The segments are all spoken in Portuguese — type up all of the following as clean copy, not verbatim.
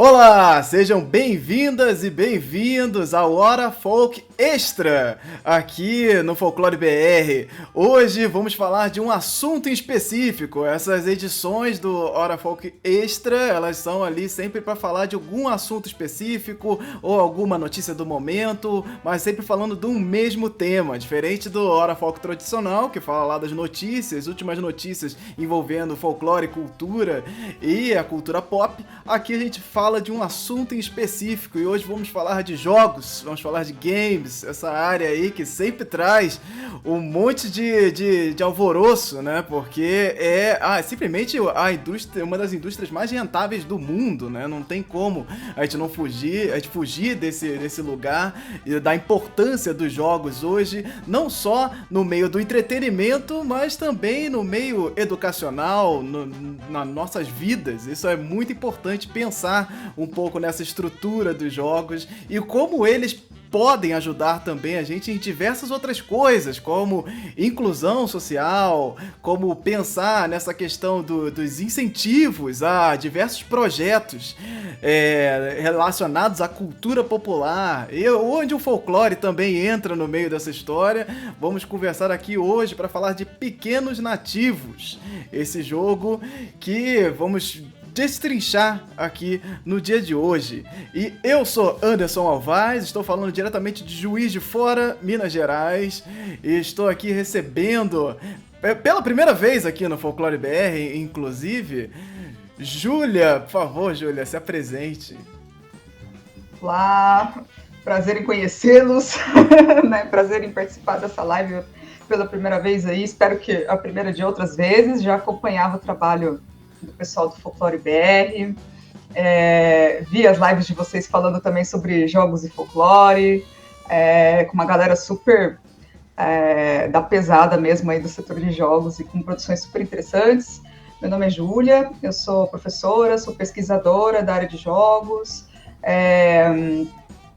Olá, sejam bem-vindas e bem-vindos ao Hora Folk Extra, aqui no Folclore BR. Hoje vamos falar de um assunto em específico. Essas edições do Hora Folk Extra, elas são ali sempre para falar de algum assunto específico ou alguma notícia do momento, mas sempre falando do mesmo tema, diferente do Hora Folk tradicional, que fala lá das notícias, últimas notícias envolvendo folclore, cultura e a cultura pop. Aqui a gente fala de um assunto em específico e hoje vamos falar de jogos, vamos falar de games, essa área aí que sempre traz um monte de alvoroço, né? Porque é simplesmente a indústria, uma das indústrias mais rentáveis do mundo, né? Não tem como a gente não fugir, desse lugar e da importância dos jogos hoje, não só no meio do entretenimento, mas também no meio educacional, nas nossas vidas. Isso é muito importante pensar um pouco nessa estrutura dos jogos e como eles podem ajudar também a gente em diversas outras coisas, como inclusão social, como pensar nessa questão dos incentivos a diversos projetos relacionados à cultura popular, e onde o folclore também entra no meio dessa história. Vamos conversar aqui hoje para falar de Pequenos Nativos, esse jogo que vamos destrinchar aqui no dia de hoje. E eu sou Anderson Alvaz, estou falando diretamente de Juiz de Fora, Minas Gerais, e estou aqui recebendo, pela primeira vez aqui no Folclore BR, inclusive, Júlia. Por favor, Júlia, se apresente. Olá, prazer em conhecê-los, né? Prazer em participar dessa live pela primeira vez aí, espero que a primeira de outras vezes. Já acompanhava o trabalho do pessoal do Folclore BR, vi as lives de vocês falando também sobre jogos e folclore, com uma galera super da pesada mesmo aí do setor de jogos e com produções super interessantes. Meu nome é Júlia, eu sou professora, sou pesquisadora da área de jogos,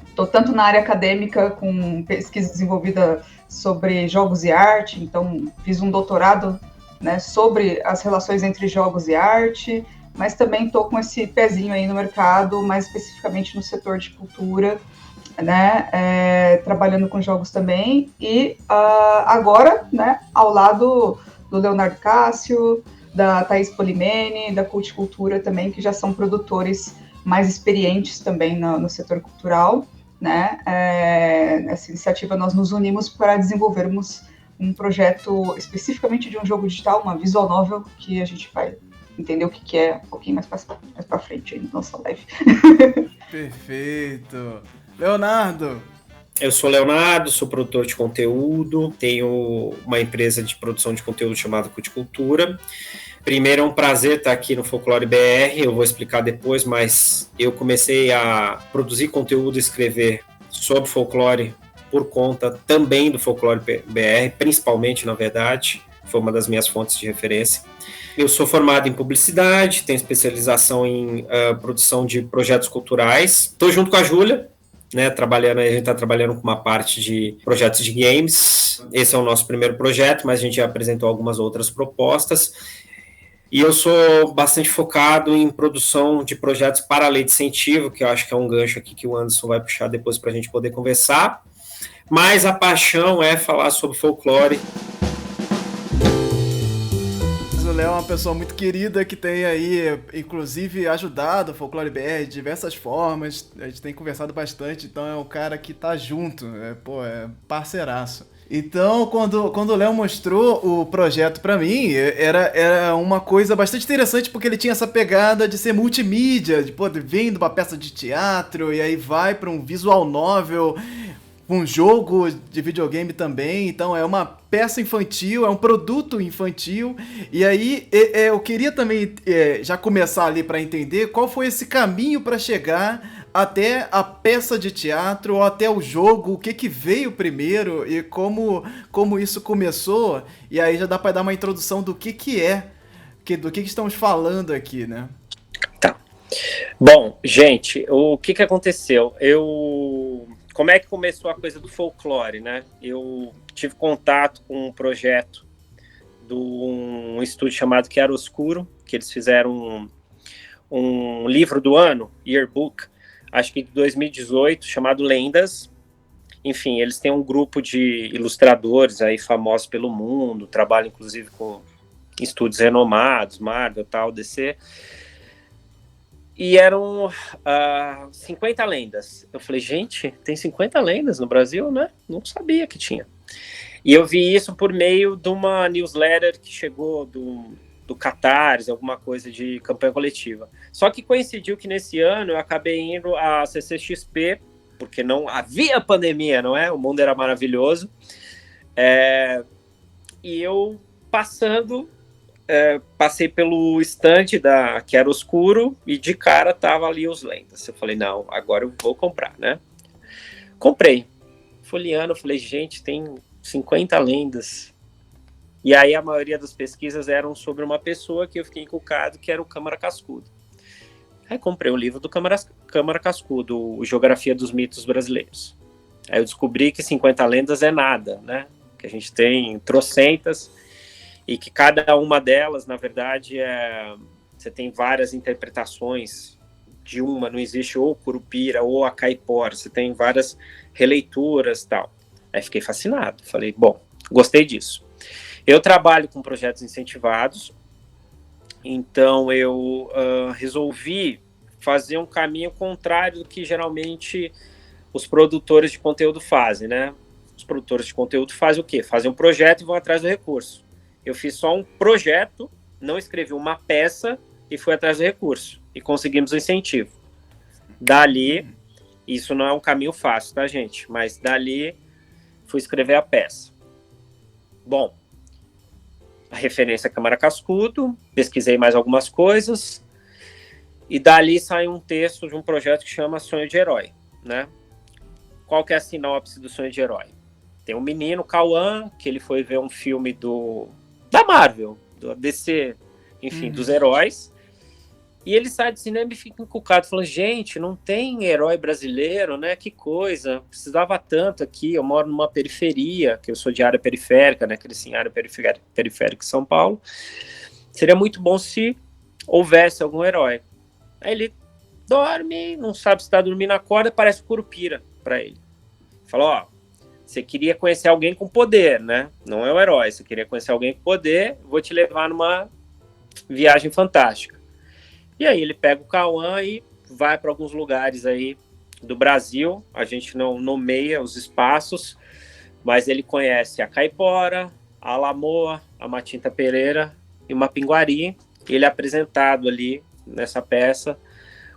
estou tanto na área acadêmica com pesquisa desenvolvida sobre jogos e arte, então fiz um doutorado, né, sobre as relações entre jogos e arte, mas também estou com esse pezinho aí no mercado, mais especificamente no setor de cultura, né, trabalhando com jogos também, e agora, né, ao lado do Leonardo Cássio, da Thaís Polimene, da Culticultura também, que já são produtores mais experientes também no setor cultural, né. Nessa iniciativa nós nos unimos para desenvolvermos um projeto especificamente de um jogo digital, uma visual novel, que a gente vai entender o que é um pouquinho mais para frente aí na nossa live. Perfeito. Leonardo. Eu sou Leonardo, sou produtor de conteúdo, tenho uma empresa de produção de conteúdo chamada Culticultura. Primeiro, é um prazer estar aqui no Folclore BR, eu vou explicar depois, mas eu comecei a produzir conteúdo e escrever sobre folclore por conta também do Folclore BR, principalmente, na verdade, foi uma das minhas fontes de referência. Eu sou formado em publicidade, tenho especialização em produção de projetos culturais. Estou junto com a Júlia, né, a gente está trabalhando com uma parte de projetos de games. Esse é o nosso primeiro projeto, mas a gente já apresentou algumas outras propostas. E eu sou bastante focado em produção de projetos para a lei de incentivo, que eu acho que é um gancho aqui que o Anderson vai puxar depois para a gente poder conversar. Mas a paixão é falar sobre folclore. O Léo é uma pessoa muito querida que tem aí, inclusive, ajudado o Folclore BR de diversas formas. A gente tem conversado bastante, então é um cara que tá junto, é parceiraço. Então, quando o Léo mostrou o projeto pra mim, era uma coisa bastante interessante, porque ele tinha essa pegada de ser multimídia, de vem de uma peça de teatro e aí vai pra um visual novel, um jogo de videogame também. Então é uma peça infantil, é um produto infantil. E aí eu queria também já começar ali para entender qual foi esse caminho para chegar até a peça de teatro ou até o jogo, o que veio primeiro e como isso começou. E aí já dá para dar uma introdução do que é, do que estamos falando aqui, né? Tá. Bom, gente, o que aconteceu? Como é que começou a coisa do folclore, né? Eu tive contato com um projeto de um estúdio chamado Chiaroscuro, que eles fizeram um livro do ano, yearbook, acho que de 2018, chamado Lendas. Enfim, eles têm um grupo de ilustradores aí famosos pelo mundo, trabalham inclusive com estúdios renomados, Marvel, tal, DC. E eram 50 lendas. Eu falei, gente, tem 50 lendas no Brasil, né? Não sabia que tinha. E eu vi isso por meio de uma newsletter que chegou do Catarse, alguma coisa de campanha coletiva. Só que coincidiu que nesse ano eu acabei indo à CCXP, porque não havia pandemia, não é? O mundo era maravilhoso. E eu passei pelo stand que era escuro, e de cara tava ali os lendas. Eu falei, não, agora eu vou comprar, né? Comprei. Folheando, eu falei, gente, tem 50 lendas. E aí a maioria das pesquisas eram sobre uma pessoa que eu fiquei encucado, que era o Câmara Cascudo. Aí comprei um livro do Câmara Cascudo, o Geografia dos Mitos Brasileiros. Aí eu descobri que 50 lendas é nada, né? Que a gente tem trocentas, e que cada uma delas, na verdade, você tem várias interpretações de uma, não existe ou Curupira ou a Caipora, você tem várias releituras e tal. Aí fiquei fascinado, falei, bom, gostei disso. Eu trabalho com projetos incentivados, então eu resolvi fazer um caminho contrário do que geralmente os produtores de conteúdo fazem, né? Os produtores de conteúdo fazem o quê? Fazem um projeto e vão atrás do recurso. Eu fiz só um projeto, não escrevi uma peça e fui atrás do recurso. E conseguimos o incentivo. Dali, isso não é um caminho fácil, tá, gente? Mas dali, fui escrever a peça. Bom, a referência é Câmara Cascudo, pesquisei mais algumas coisas, e dali saiu um texto de um projeto que chama Sonho de Herói, né? Qual que é a sinopse do Sonho de Herói? Tem um menino, Cauã, que ele foi ver um filme da Marvel, do DC, enfim, dos heróis, e ele sai do cinema e fica encucado, falando, gente, não tem herói brasileiro, né, que coisa, precisava tanto aqui, eu moro numa periferia, que eu sou de área periférica, né, cresci em área periférica de São Paulo, seria muito bom se houvesse algum herói. Aí ele dorme, não sabe se está dormindo, acorda, parece Curupira para ele. Falou, ó, você queria conhecer alguém com poder, né? Não é o herói, você queria conhecer alguém com poder, vou te levar numa viagem fantástica. E aí ele pega o Cauã e vai para alguns lugares aí do Brasil, a gente não nomeia os espaços, mas ele conhece a Caipora, a Alamoa, a Matinta Pereira e uma Pinguari. Ele é apresentado ali nessa peça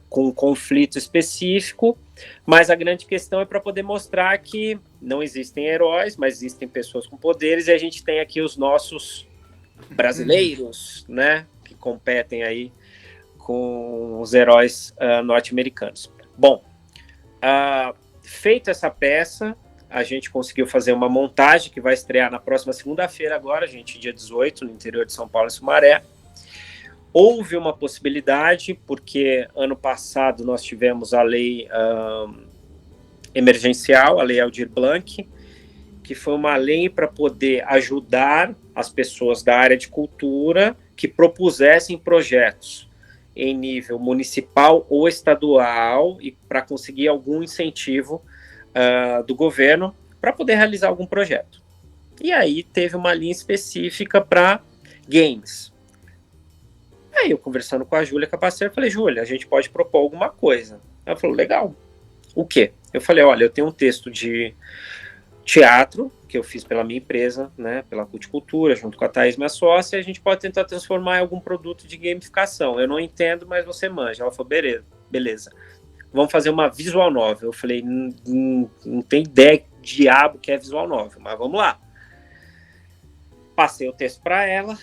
com um conflito específico, mas a grande questão é para poder mostrar que não existem heróis, mas existem pessoas com poderes, e a gente tem aqui os nossos brasileiros, né, que competem aí com os heróis norte-americanos. Bom, feita essa peça, a gente conseguiu fazer uma montagem que vai estrear na próxima segunda-feira agora, gente, dia 18, no interior de São Paulo, em Sumaré. Houve uma possibilidade, porque ano passado nós tivemos a lei emergencial, a lei Aldir Blanc, que foi uma lei para poder ajudar as pessoas da área de cultura que propusessem projetos em nível municipal ou estadual e para conseguir algum incentivo do governo para poder realizar algum projeto. E aí teve uma linha específica para games. Aí eu conversando com a Júlia Capaceiro, falei, Júlia, a gente pode propor alguma coisa. Ela falou, legal. O quê? Eu falei, olha, eu tenho um texto de teatro que eu fiz pela minha empresa, né, pela Culticultura, junto com a Thaís, minha sócia, e a gente pode tentar transformar em algum produto de gamificação. Eu não entendo, mas você manja. Ela falou, beleza. Vamos fazer uma visual novel. Eu falei, não tem ideia de diabo que é visual novel, mas vamos lá. Passei o texto para ela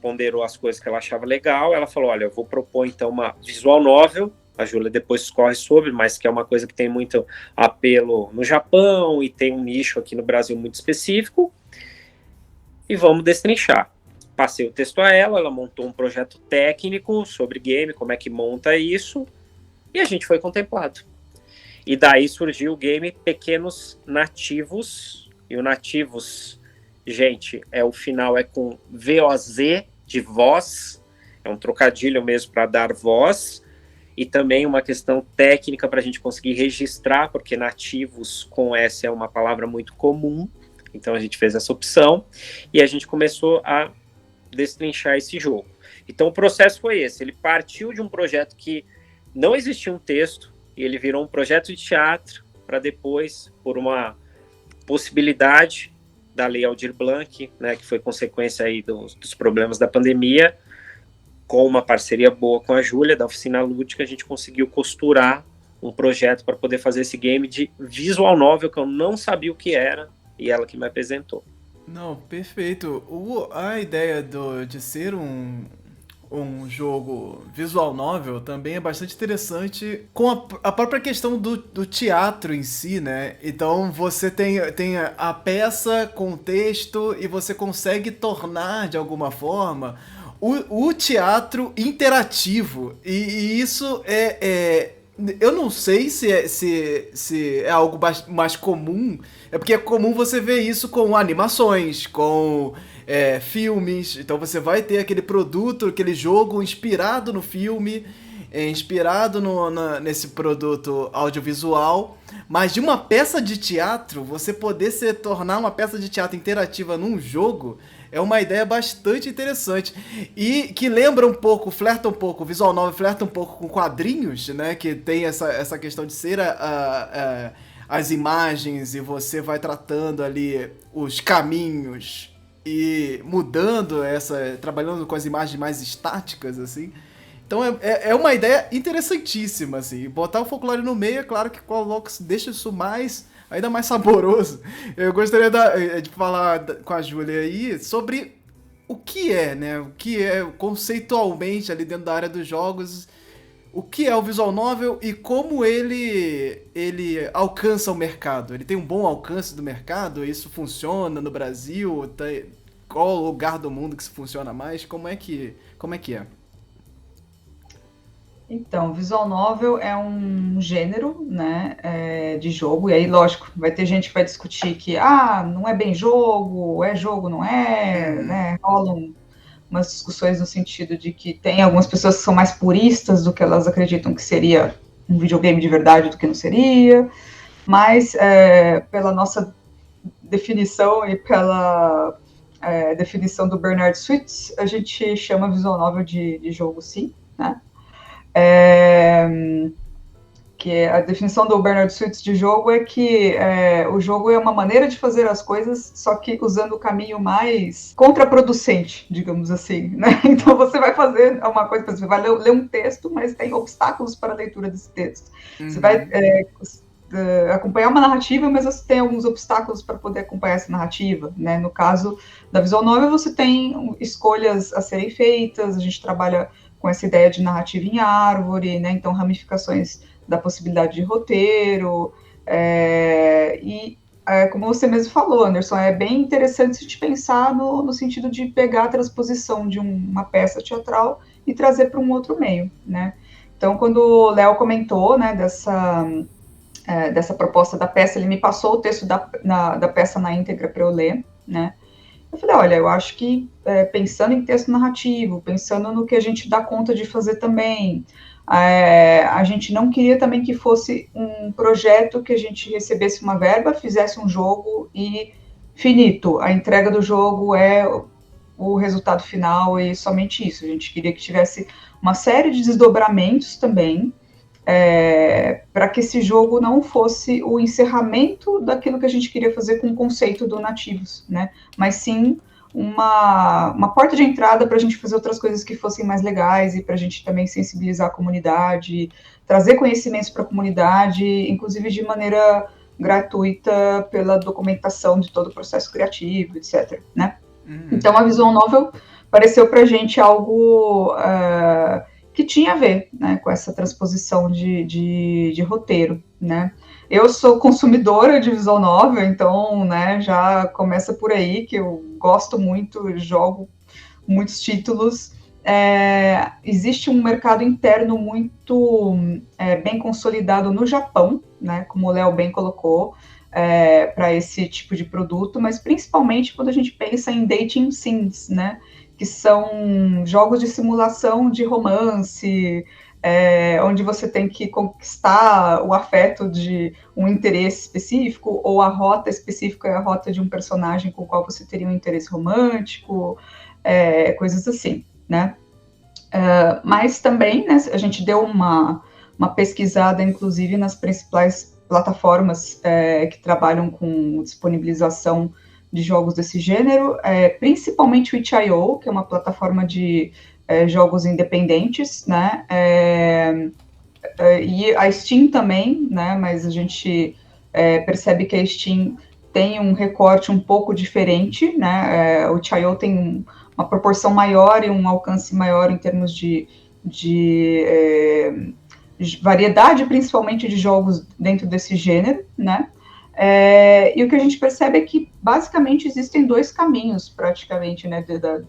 ponderou as coisas que ela achava legal, ela falou, olha, eu vou propor então uma visual novel, a Júlia depois discorre sobre, mas que é uma coisa que tem muito apelo no Japão e tem um nicho aqui no Brasil muito específico, e vamos destrinchar. Passei o texto a ela montou um projeto técnico sobre game, como é que monta isso, e a gente foi contemplado. E daí surgiu o game Pequenos Nativos, e o Nativos, gente, o final é com VOZ de voz, é um trocadilho mesmo para dar voz, e também uma questão técnica para a gente conseguir registrar, porque nativos com S é uma palavra muito comum, então a gente fez essa opção, e a gente começou a destrinchar esse jogo. Então o processo foi esse, ele partiu de um projeto que não existia um texto, e ele virou um projeto de teatro, para depois, por uma possibilidade da Lei Aldir Blanc, né, que foi consequência aí dos problemas da pandemia, com uma parceria boa com a Júlia, da Oficina Lúdica, a gente conseguiu costurar um projeto para poder fazer esse game de visual novel, que eu não sabia o que era, e ela que me apresentou. Não, perfeito. A ideia de ser um jogo visual novel também é bastante interessante com a própria questão do teatro em si, né? Então você tem a peça com o texto e você consegue tornar de alguma forma o teatro interativo. E isso eu não sei se é algo mais comum. É porque é comum você ver isso com animações, com filmes. Então você vai ter aquele produto, aquele jogo inspirado no filme, inspirado nesse produto audiovisual. Mas de uma peça de teatro, você poder tornar uma peça de teatro interativa num jogo é uma ideia bastante interessante. E que lembra um pouco, flerta um pouco, o visual novel flerta um pouco com quadrinhos, né? Que tem essa questão de ser as imagens e você vai tratando ali os caminhos e mudando trabalhando com as imagens mais estáticas, assim. Então é uma ideia interessantíssima, assim. Botar o folclore no meio, é claro que deixa isso ainda mais saboroso. Eu gostaria de falar com a Júlia aí sobre o que é, né? O que é conceitualmente ali dentro da área dos jogos, o que é o visual novel e como ele alcança o mercado. Ele tem um bom alcance do mercado? Isso funciona no Brasil? Qual lugar do mundo que isso funciona mais? Como é que é? Então, visual novel é um gênero, né, de jogo, e aí, lógico, vai ter gente que vai discutir que, não é bem jogo, não é, né, rolam umas discussões no sentido de que tem algumas pessoas que são mais puristas do que elas acreditam que seria um videogame de verdade do que não seria, mas pela nossa definição e pela definição do Bernard Sweets, a gente chama visual novel de jogo sim, né? Que a definição do Bernard Sweets de jogo é que o jogo é uma maneira de fazer as coisas, só que usando o caminho mais contraproducente, digamos assim, né? Então você vai fazer uma coisa, você vai ler um texto, mas tem obstáculos para a leitura desse texto. Uhum. Você vai acompanhar uma narrativa, mas você tem alguns obstáculos para poder acompanhar essa narrativa, né? No caso da visual novel, você tem escolhas a serem feitas, a gente trabalha com essa ideia de narrativa em árvore, né? Então ramificações da possibilidade de roteiro, como você mesmo falou, Anderson, é bem interessante a gente pensar no sentido de pegar a transposição de uma peça teatral e trazer para um outro meio, né? Então, quando o Léo comentou, né, dessa proposta da peça, ele me passou o texto da peça na íntegra para eu ler, né? Eu falei, olha, eu acho que pensando em texto narrativo, pensando no que a gente dá conta de fazer também, a gente não queria também que fosse um projeto que a gente recebesse uma verba, fizesse um jogo e finito. A entrega do jogo é o resultado final e somente isso. A gente queria que tivesse uma série de desdobramentos também, para que esse jogo não fosse o encerramento daquilo que a gente queria fazer com o conceito do Nativos, né? Mas sim uma porta de entrada para a gente fazer outras coisas que fossem mais legais e para a gente também sensibilizar a comunidade, trazer conhecimentos para a comunidade, inclusive de maneira gratuita pela documentação de todo o processo criativo, etc., né? Então a visual novel pareceu para a gente algo que tinha a ver, né, com essa transposição de roteiro, né? Eu sou consumidora de visual novel, então, né, já começa por aí, que eu gosto muito, jogo muitos títulos. Existe um mercado interno muito bem consolidado no Japão, né, como o Léo bem colocou, para esse tipo de produto, mas principalmente quando a gente pensa em dating sims, né? que são jogos de simulação de romance, onde você tem que conquistar o afeto de um interesse específico, ou a rota específica é a rota de um personagem com o qual você teria um interesse romântico, coisas assim, né? Mas também, né, a gente deu uma pesquisada, inclusive, nas principais plataformas que trabalham com disponibilização de jogos desse gênero, principalmente o itch.io, que é uma plataforma de jogos independentes, né? E a Steam também, né? Mas a gente percebe que a Steam tem um recorte um pouco diferente, né? O itch.io tem uma proporção maior e um alcance maior em termos de variedade, principalmente de jogos dentro desse gênero, né? E o que a gente percebe é que, basicamente, existem dois caminhos, praticamente, né,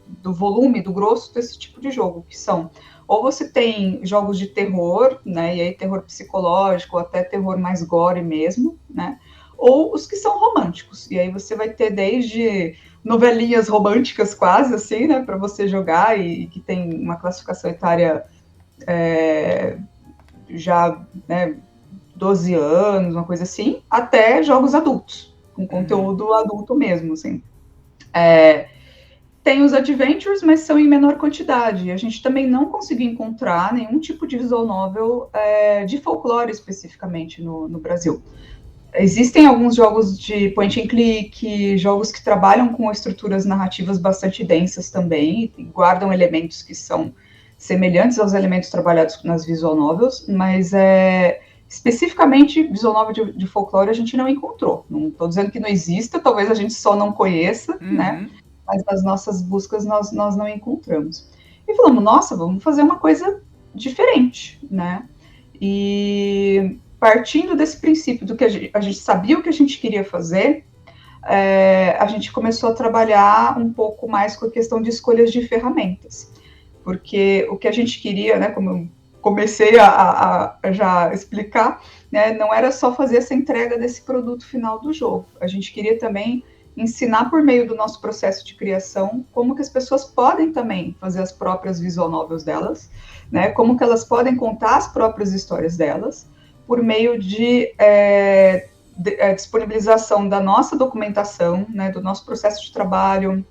do volume, do grosso desse tipo de jogo, que são, ou você tem jogos de terror, né, e aí terror psicológico, ou até terror mais gore mesmo, né, ou os que são românticos, e aí você vai ter desde novelinhas românticas quase, assim, né, para você jogar, e que tem uma classificação etária já, né, 12 anos, uma coisa assim, até jogos adultos, com conteúdo adulto mesmo, assim. Tem os adventures, mas são em menor quantidade. A gente também não conseguiu encontrar nenhum tipo de visual novel de folclore, especificamente, no Brasil. Existem alguns jogos de point and click, jogos que trabalham com estruturas narrativas bastante densas também, e guardam elementos que são semelhantes aos elementos trabalhados nas visual novels, mas especificamente visual novel de folclore a gente não encontrou. Não estou dizendo que não exista, talvez a gente só não conheça, né? Mas nas nossas buscas nós não encontramos. E falamos, nossa, vamos fazer uma coisa diferente, né? E partindo desse princípio do que a gente sabia o que a gente queria fazer, a gente começou a trabalhar um pouco mais com a questão de escolhas de ferramentas. Porque o que a gente queria, né, como eu comecei a já explicar, né, não era só fazer essa entrega desse produto final do jogo. A gente queria também ensinar por meio do nosso processo de criação como que as pessoas podem também fazer as próprias visual novels delas, né, como que elas podem contar as próprias histórias delas, por meio de disponibilização da nossa documentação, né, do nosso processo de trabalho,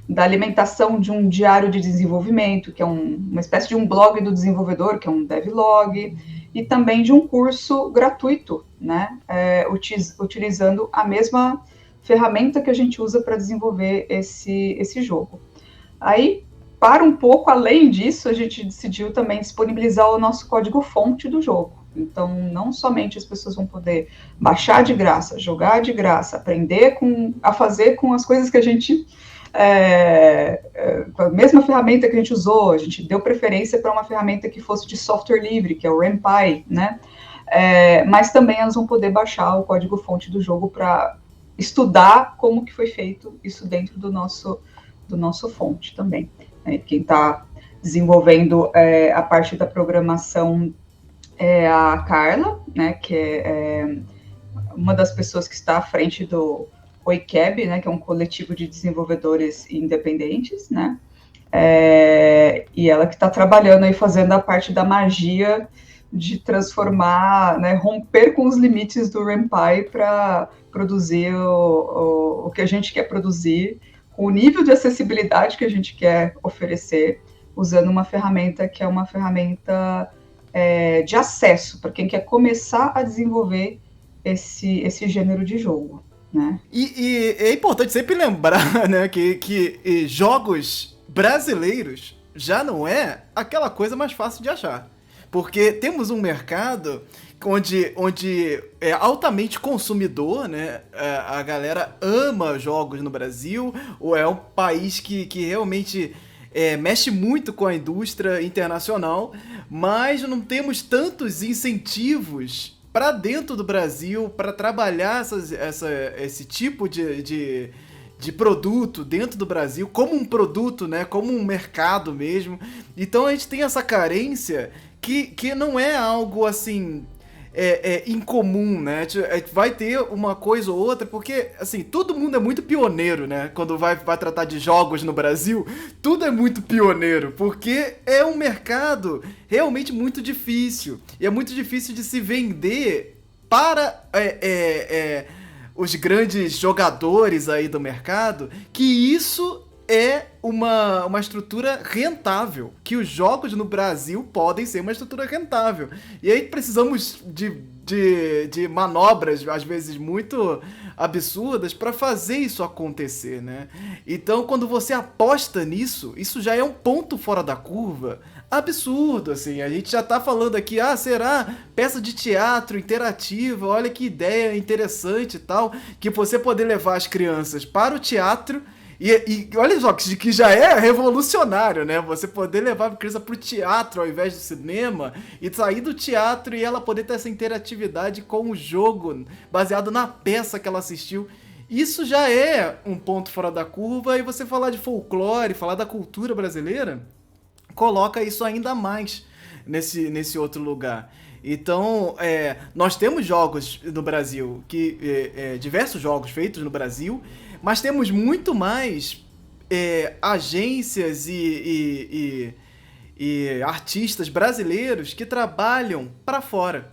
da alimentação de um diário de desenvolvimento, que é uma espécie de um blog do desenvolvedor, que é um devlog, e também de um curso gratuito, né, utilizando a mesma ferramenta que a gente usa para desenvolver esse jogo. Aí, para um pouco além disso, a gente decidiu também disponibilizar o nosso código-fonte do jogo. Então, não somente as pessoas vão poder baixar de graça, jogar de graça, aprender a fazer com as coisas que a gente... com a mesma ferramenta que a gente usou, a gente deu preferência para uma ferramenta que fosse de software livre, que é o RenPy, né? Mas também elas vão poder baixar o código-fonte do jogo para estudar como que foi feito isso dentro do nosso fonte também. Quem está desenvolvendo a parte da programação é a Carla, né, que é uma das pessoas que está à frente do OICAB, né, que é um coletivo de desenvolvedores independentes, né, e ela que está trabalhando aí, fazendo a parte da magia de transformar, né, romper com os limites do RenPy para produzir o que a gente quer produzir, com o nível de acessibilidade que a gente quer oferecer, usando uma ferramenta que é uma ferramenta de acesso para quem quer começar a desenvolver esse gênero de jogo, né? E é importante sempre lembrar, né, que jogos brasileiros já não é aquela coisa mais fácil de achar. Porque temos um mercado onde é altamente consumidor, né? A galera ama jogos no Brasil, ou é um país que realmente mexe muito com a indústria internacional, mas não temos tantos incentivos para dentro do Brasil para trabalhar esse tipo de produto dentro do Brasil, como um produto, né? Como um mercado mesmo. Então a gente tem essa carência que não é algo assim incomum, né? Vai ter uma coisa ou outra, porque, assim, todo mundo é muito pioneiro, né? Quando vai tratar de jogos no Brasil, tudo é muito pioneiro, porque é um mercado realmente muito difícil. E é muito difícil de se vender para os grandes jogadores aí do mercado, que isso é uma estrutura rentável, que os jogos no Brasil podem ser uma estrutura rentável. E aí precisamos de manobras, às vezes, muito absurdas para fazer isso acontecer, né? Então, quando você aposta nisso, isso já é um ponto fora da curva absurdo, assim. A gente já tá falando aqui, será peça de teatro interativa, olha que ideia interessante e tal, que você poder levar as crianças para o teatro. E olha só, que já é revolucionário, né? Você poder levar a criança pro teatro ao invés do cinema e sair do teatro e ela poder ter essa interatividade com o jogo, baseado na peça que ela assistiu. Isso já é um ponto fora da curva, e você falar de folclore, falar da cultura brasileira, coloca isso ainda mais nesse outro lugar. Então, nós temos jogos no Brasil, diversos jogos feitos no Brasil, mas temos muito mais agências e artistas brasileiros que trabalham para fora,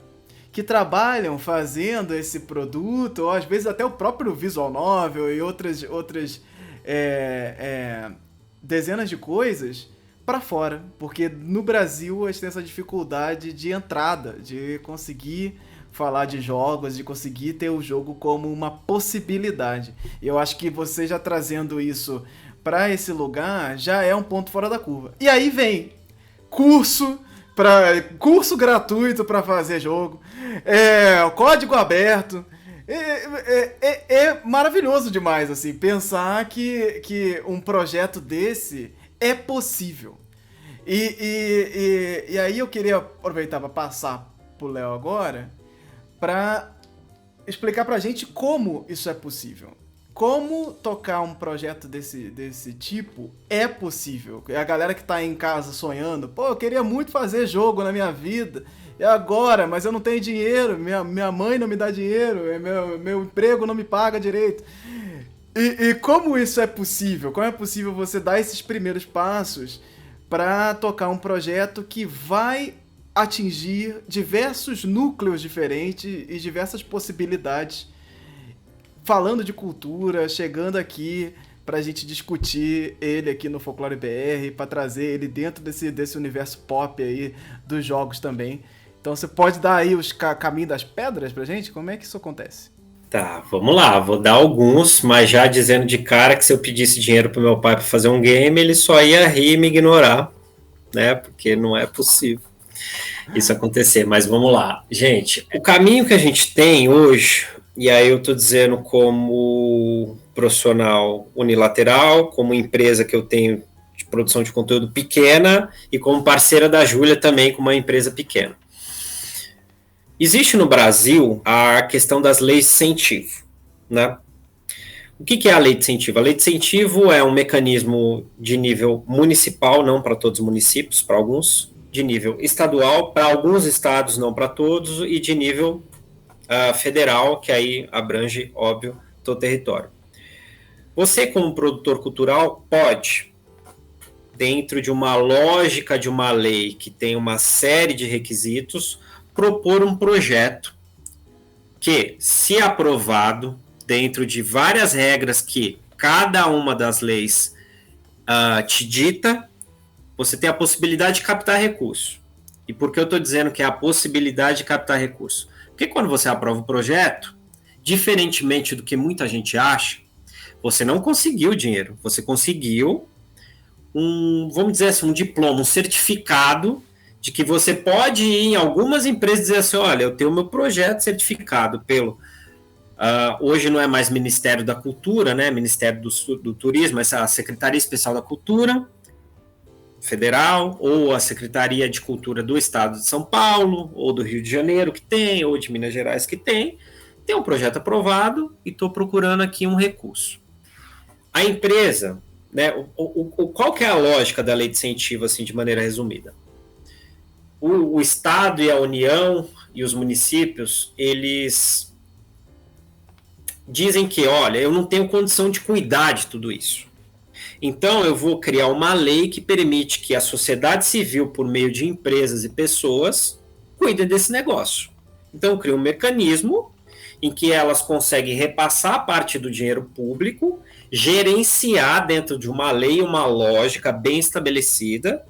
que trabalham fazendo esse produto, ou às vezes até o próprio visual novel e outras dezenas de coisas para fora, porque no Brasil a gente tem essa dificuldade de entrada, de conseguir falar de jogos, de conseguir ter o jogo como uma possibilidade. E eu acho que você já trazendo isso para esse lugar já é um ponto fora da curva. E aí vem curso gratuito para fazer jogo, código aberto. É maravilhoso demais, assim, pensar que um projeto desse é possível. E aí eu queria aproveitar para passar pro Léo agora para explicar pra gente como isso é possível. Como tocar um projeto desse tipo é possível. A galera que tá em casa sonhando, eu queria muito fazer jogo na minha vida, e agora, mas eu não tenho dinheiro, minha mãe não me dá dinheiro, meu emprego não me paga direito. E como isso é possível? Como é possível você dar esses primeiros passos para tocar um projeto que vai atingir diversos núcleos diferentes e diversas possibilidades, falando de cultura, chegando aqui pra gente discutir ele aqui no Folclore BR, pra trazer ele dentro desse universo pop aí dos jogos também. Então você pode dar aí os caminhos das pedras pra gente? Como é que isso acontece? Tá, vamos lá, vou dar alguns, mas já dizendo de cara que se eu pedisse dinheiro pro meu pai para fazer um game, ele só ia rir e me ignorar, né? Porque não é possível isso acontecer, mas vamos lá. Gente, o caminho que a gente tem hoje, e aí eu tô dizendo como profissional unilateral, como empresa que eu tenho de produção de conteúdo pequena e como parceira da Júlia também com uma empresa pequena. Existe no Brasil a questão das leis de incentivo, né? O que é a lei de incentivo? A lei de incentivo é um mecanismo de nível municipal, não para todos os municípios, para alguns, de nível estadual, para alguns estados, não para todos, e de nível federal, que aí abrange, óbvio, todo o território. Você, como produtor cultural, pode, dentro de uma lógica de uma lei que tem uma série de requisitos, propor um projeto que, se aprovado, dentro de várias regras que cada uma das leis te dita, você tem a possibilidade de captar recurso. E por que eu estou dizendo que é a possibilidade de captar recurso? Porque quando você aprova o projeto, diferentemente do que muita gente acha, você não conseguiu dinheiro, você conseguiu vamos dizer assim, um diploma, um certificado de que você pode ir em algumas empresas e dizer assim, olha, eu tenho meu projeto certificado pelo... hoje não é mais Ministério da Cultura, né? Ministério do Turismo, mas a Secretaria Especial da Cultura Federal, ou a Secretaria de Cultura do Estado de São Paulo, ou do Rio de Janeiro que tem, ou de Minas Gerais que tem um projeto aprovado e estou procurando aqui um recurso. A empresa, né, qual que é a lógica da lei de incentivo, assim, de maneira resumida? o Estado e a União e os municípios, eles dizem que, olha, eu não tenho condição de cuidar de tudo isso. Então, eu vou criar uma lei que permite que a sociedade civil, por meio de empresas e pessoas, cuide desse negócio. Então, eu crio um mecanismo em que elas conseguem repassar parte do dinheiro público, gerenciar dentro de uma lei, uma lógica bem estabelecida,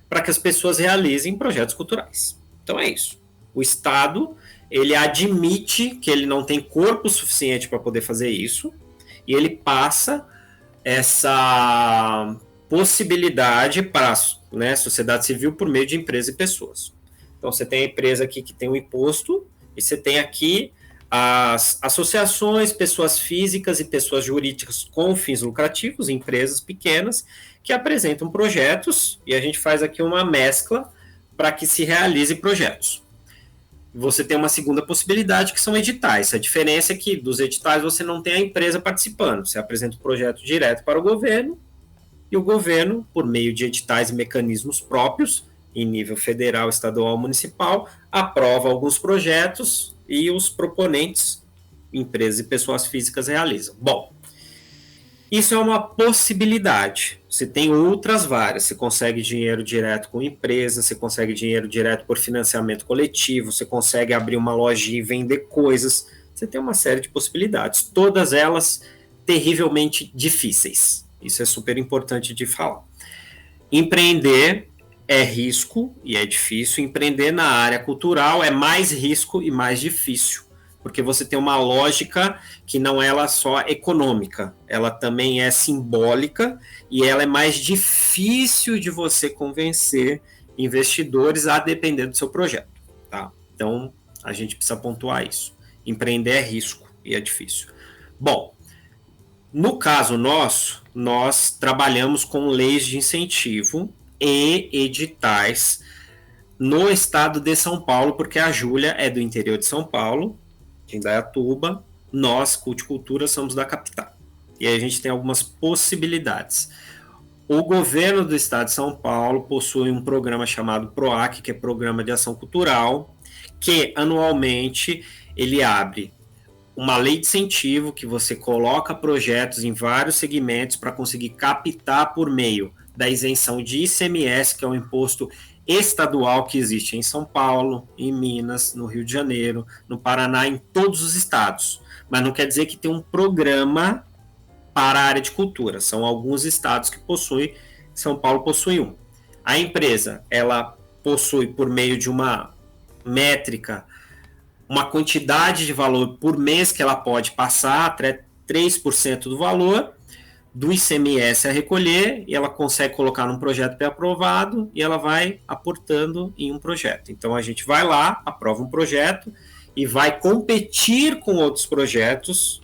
para que as pessoas realizem projetos culturais. Então é isso. O Estado, ele admite que ele não tem corpo suficiente para poder fazer isso, e ele passa essa possibilidade para a sociedade civil por meio de empresas e pessoas. Então você tem a empresa aqui que tem o imposto, e você tem aqui as associações, pessoas físicas e pessoas jurídicas com fins lucrativos, empresas pequenas, que apresentam projetos, e a gente faz aqui uma mescla para que se realize projetos. Você tem uma segunda possibilidade, que são editais. A diferença é que dos editais você não tem a empresa participando, você apresenta o projeto direto para o governo, e o governo, por meio de editais e mecanismos próprios, em nível federal, estadual, municipal, aprova alguns projetos e os proponentes, empresas e pessoas físicas, realizam. Bom, isso é uma possibilidade. Você tem outras várias. Você consegue dinheiro direto com empresas, você consegue dinheiro direto por financiamento coletivo, você consegue abrir uma lojinha e vender coisas. Você tem uma série de possibilidades. Todas elas terrivelmente difíceis. Isso é super importante de falar. Empreender é risco e é difícil. Empreender na área cultural é mais risco e mais difícil, porque você tem uma lógica que não é ela só econômica, ela também é simbólica e ela é mais difícil de você convencer investidores a depender do seu projeto, tá? Então, a gente precisa pontuar isso. Empreender é risco e é difícil. Bom, no caso nosso, nós trabalhamos com leis de incentivo e editais no estado de São Paulo, porque a Júlia é do interior de São Paulo, de Indaiatuba, nós, Culticultura, somos da capital. E aí a gente tem algumas possibilidades. O governo do estado de São Paulo possui um programa chamado PROAC, que é Programa de Ação Cultural, que anualmente ele abre uma lei de incentivo que você coloca projetos em vários segmentos para conseguir captar por meio da isenção de ICMS, que é um imposto estadual que existe em São Paulo, em Minas, no Rio de Janeiro, no Paraná, em todos os estados. Mas não quer dizer que tem um programa para a área de cultura. São alguns estados que possuem, São Paulo possui um. A empresa, ela possui, por meio de uma métrica, uma quantidade de valor por mês que ela pode passar, até 3% do valor do ICMS a recolher, e ela consegue colocar num projeto pré-aprovado e ela vai aportando em um projeto. Então a gente vai lá, aprova um projeto e vai competir com outros projetos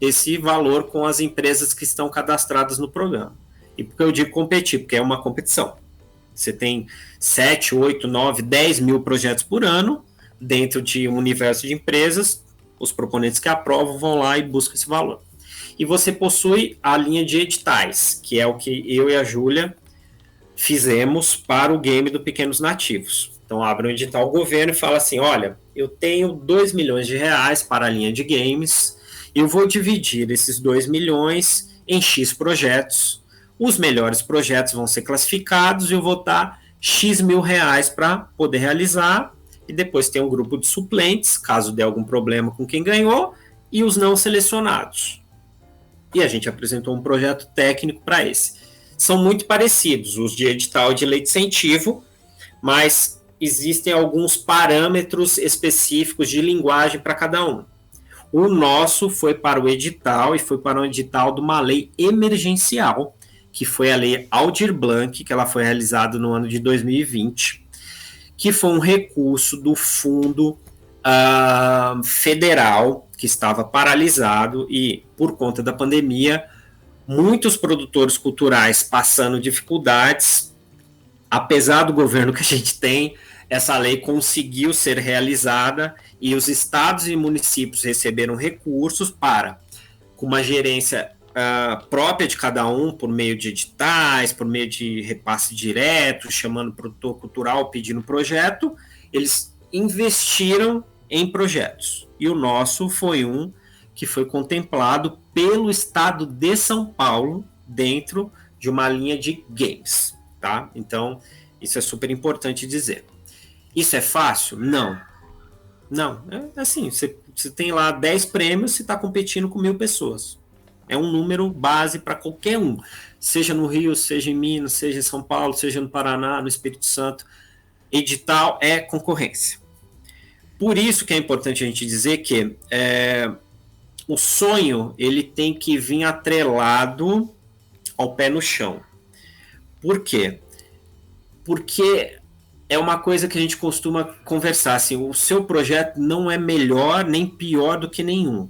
esse valor com as empresas que estão cadastradas no programa. E por que eu digo competir? Porque é uma competição. Você tem 7, 8, 9, 10 mil projetos por ano dentro de um universo de empresas, os proponentes que aprovam vão lá e buscam esse valor. E você possui a linha de editais, que é o que eu e a Júlia fizemos para o game do Pequenos Nativos. Então abre um edital ao governo e fala assim, olha, eu tenho 2 milhões de reais para a linha de games, eu vou dividir esses 2 milhões em X projetos, os melhores projetos vão ser classificados e eu vou dar X mil reais para poder realizar, e depois tem um grupo de suplentes, caso dê algum problema com quem ganhou, e os não selecionados. E a gente apresentou um projeto técnico para esse. São muito parecidos os de edital e de lei de incentivo, mas existem alguns parâmetros específicos de linguagem para cada um. O nosso foi para o edital e foi para um edital de uma lei emergencial, que foi a lei Aldir Blanc, que ela foi realizada no ano de 2020, que foi um recurso do fundo federal, que estava paralisado e, por conta da pandemia, muitos produtores culturais passando dificuldades. Apesar do governo que a gente tem, essa lei conseguiu ser realizada e os estados e municípios receberam recursos para, com uma gerência própria de cada um, por meio de editais, por meio de repasse direto, chamando o produtor cultural, pedindo projeto, eles investiram em projetos. E o nosso foi um que foi contemplado pelo estado de São Paulo dentro de uma linha de games, tá? Então, isso é super importante dizer. Isso é fácil? Não. Não, é assim, você tem lá 10 prêmios, você está competindo com 1.000 pessoas. É um número base para qualquer um, seja no Rio, seja em Minas, seja em São Paulo, seja no Paraná, no Espírito Santo. Edital é concorrência. Por isso que é importante a gente dizer que o sonho ele tem que vir atrelado ao pé no chão. Por quê? Porque é uma coisa que a gente costuma conversar, assim, o seu projeto não é melhor nem pior do que nenhum.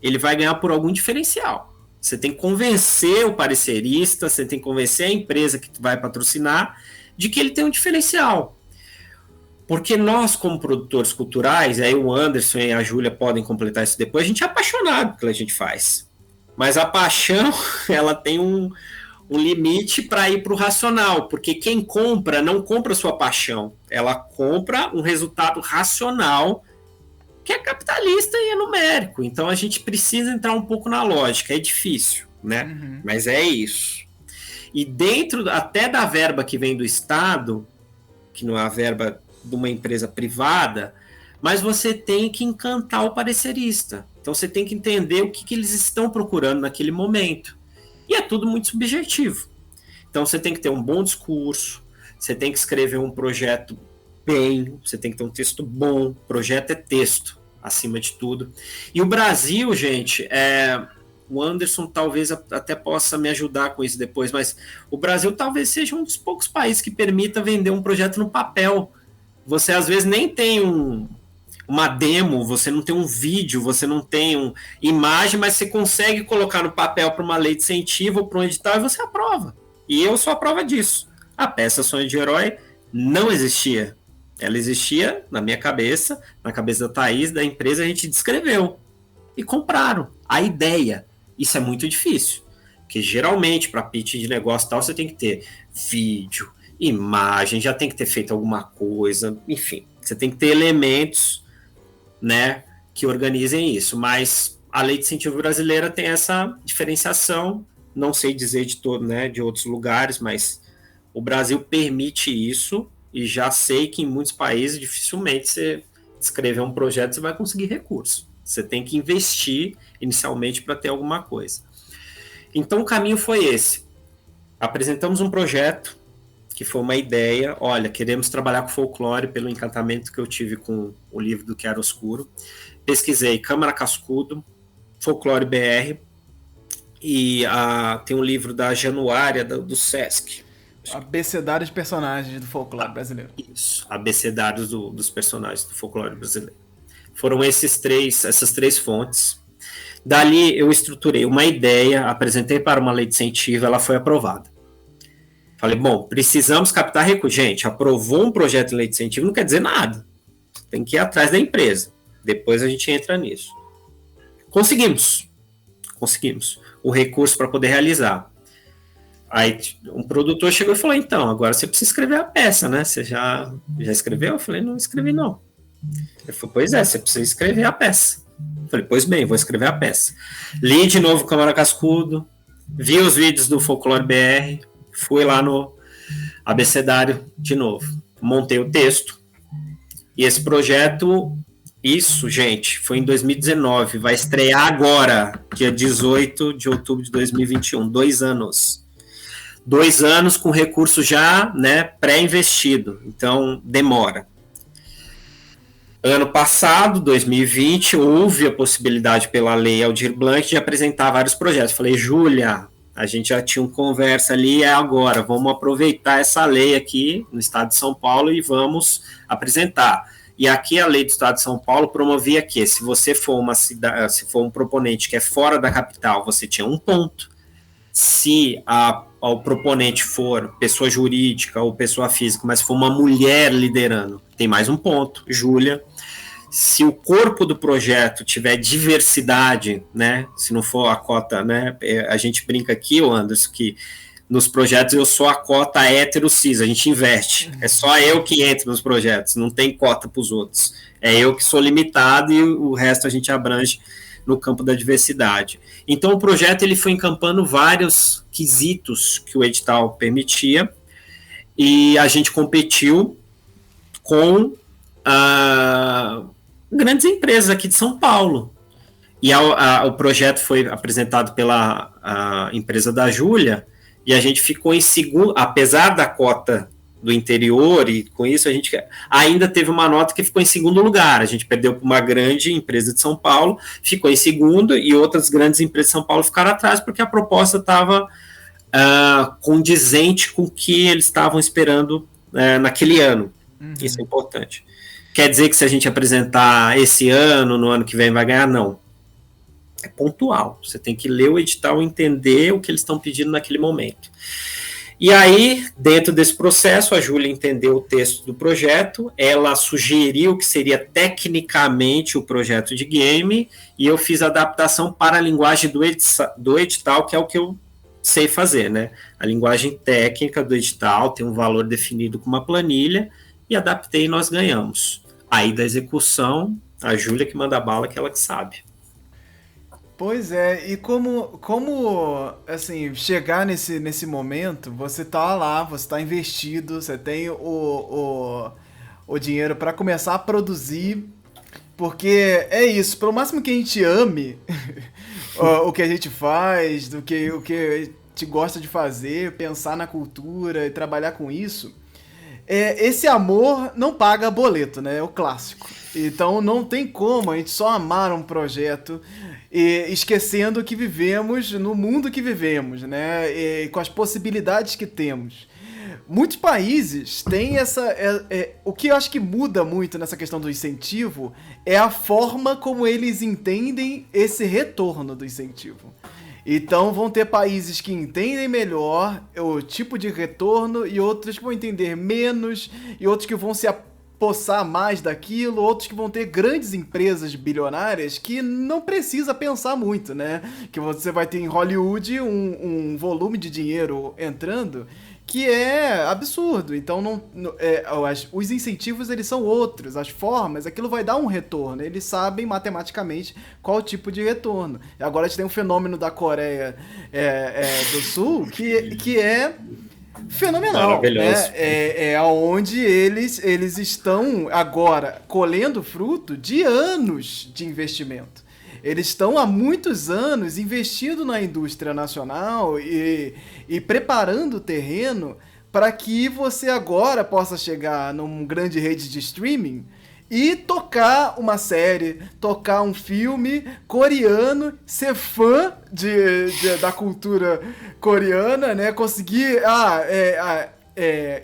Ele vai ganhar por algum diferencial. Você tem que convencer o parecerista, você tem que convencer a empresa que vai patrocinar de que ele tem um diferencial. Porque nós, como produtores culturais, aí o Anderson e a Júlia podem completar isso depois, a gente é apaixonado pelo que a gente faz. Mas a paixão, ela tem um limite para ir para o racional, porque quem compra não compra sua paixão, ela compra um resultado racional que é capitalista e é numérico. Então a gente precisa entrar um pouco na lógica, é difícil, né? Uhum. Mas é isso. E dentro até da verba que vem do Estado, que não é a verba de uma empresa privada, mas você tem que encantar o parecerista. Então você tem que entender o que eles estão procurando naquele momento. E é tudo muito subjetivo. Então você tem que ter um bom discurso, você tem que escrever um projeto bem, você tem que ter um texto bom. Projeto é texto, acima de tudo. E o Brasil, gente, o Anderson talvez até possa me ajudar com isso depois, mas o Brasil talvez seja um dos poucos países que permita vender um projeto no papel. Você às vezes nem tem uma demo, você não tem um vídeo, você não tem uma imagem, mas você consegue colocar no papel para uma lei de incentivo ou para um edital e você aprova. E eu sou a prova disso. A peça Sonho de Herói não existia. Ela existia na minha cabeça, na cabeça da Thaís, da empresa, a gente descreveu. E compraram a ideia. Isso é muito difícil. Porque geralmente, para pitch de negócio e tal, você tem que ter vídeo, imagem, já tem que ter feito alguma coisa, enfim. Você tem que ter elementos, né, que organizem isso, mas a lei de incentivo brasileira tem essa diferenciação, não sei dizer de todo, né, de outros lugares, mas o Brasil permite isso e já sei que em muitos países dificilmente você escrever um projeto você vai conseguir recurso, você tem que investir inicialmente para ter alguma coisa. Então o caminho foi esse, apresentamos um projeto que foi uma ideia, olha, queremos trabalhar com folclore pelo encantamento que eu tive com o livro do Chiaroscuro. Pesquisei Câmara Cascudo, Folclore BR, e tem um livro da Januária, do Sesc. Abecedário de personagens do folclore brasileiro. Isso, abecedários dos personagens do folclore brasileiro. Foram essas três fontes. Dali eu estruturei uma ideia, apresentei para uma lei de incentivo, ela foi aprovada. Falei, bom, precisamos captar recursos. Gente, aprovou um projeto de lei de incentivo não quer dizer nada. Tem que ir atrás da empresa. Depois a gente entra nisso. Conseguimos o recurso para poder realizar. Aí um produtor chegou e falou, então, agora você precisa escrever a peça, né? Você já escreveu? Eu falei, não escrevi não. Ele falou, pois é, você precisa escrever a peça. Eu falei, pois bem, vou escrever a peça. Li de novo Câmara Cascudo, vi os vídeos do Folclore BR, fui lá no abecedário de novo, montei o texto, e esse projeto, isso, gente, foi em 2019, vai estrear agora, dia 18 de outubro de 2021, 2 anos. 2 anos com recurso já, né, pré-investido, então demora. Ano passado, 2020, houve a possibilidade pela lei Aldir Blanc de apresentar vários projetos. Falei, Júlia, a gente já tinha uma conversa ali, agora, vamos aproveitar essa lei aqui no estado de São Paulo e vamos apresentar. E aqui a lei do estado de São Paulo promovia que se você for se for um proponente que é fora da capital, você tinha 1 ponto. Se o proponente for pessoa jurídica ou pessoa física, mas for uma mulher liderando, tem mais 1 ponto. Júlia, Se o corpo do projeto tiver diversidade, né, se não for a cota, né, a gente brinca aqui, Anderson, que nos projetos eu sou a cota hétero cis, a gente investe, é só eu que entro nos projetos, não tem cota para os outros, é eu que sou limitado e o resto a gente abrange no campo da diversidade. Então o projeto ele foi encampando vários quesitos que o edital permitia e a gente competiu com grandes empresas aqui de São Paulo. E o projeto foi apresentado pela empresa da Júlia, e a gente ficou em segundo, apesar da cota do interior, e com isso a gente ainda teve uma nota que ficou em segundo lugar. A gente perdeu para uma grande empresa de São Paulo, ficou em segundo, e outras grandes empresas de São Paulo ficaram atrás, porque a proposta estava condizente com o que eles estavam esperando naquele ano. Isso é importante. Quer dizer que se a gente apresentar esse ano, no ano que vem vai ganhar? Não. É pontual. Você tem que ler o edital e entender o que eles estão pedindo naquele momento. E aí, dentro desse processo, a Júlia entendeu o texto do projeto, ela sugeriu que seria tecnicamente o projeto de game, e eu fiz a adaptação para a linguagem do edital, que é o que eu sei fazer, né? A linguagem técnica do edital tem um valor definido com uma planilha, e adaptei e nós ganhamos. Aí da execução, a Júlia que manda a bala, que ela que sabe. Pois é, e como assim, chegar nesse momento, você tá lá, você tá investido, você tem o dinheiro para começar a produzir, porque é isso, pelo máximo que a gente ame o que a gente faz, o que a gente gosta de fazer, pensar na cultura e trabalhar com isso, esse amor não paga boleto, né? É o clássico. Então não tem como a gente só amar um projeto esquecendo que vivemos no mundo que vivemos, né? E com as possibilidades que temos. Muitos países têm o que eu acho que muda muito nessa questão do incentivo é a forma como eles entendem esse retorno do incentivo. Então vão ter países que entendem melhor o tipo de retorno e outros que vão entender menos e outros que vão se apossar mais daquilo, outros que vão ter grandes empresas bilionárias que não precisa pensar muito, né? Que você vai ter em Hollywood um volume de dinheiro entrando que é absurdo. Então os incentivos eles são outros, as formas, aquilo vai dar um retorno. Eles sabem matematicamente qual o tipo de retorno. E agora a gente tem um fenômeno da Coreia do Sul que é fenomenal, né? É onde eles estão agora colhendo fruto de anos de investimento. Eles estão há muitos anos investindo na indústria nacional e preparando o terreno para que você agora possa chegar numa grande rede de streaming e tocar uma série, tocar um filme coreano, ser fã da cultura coreana, né? Conseguir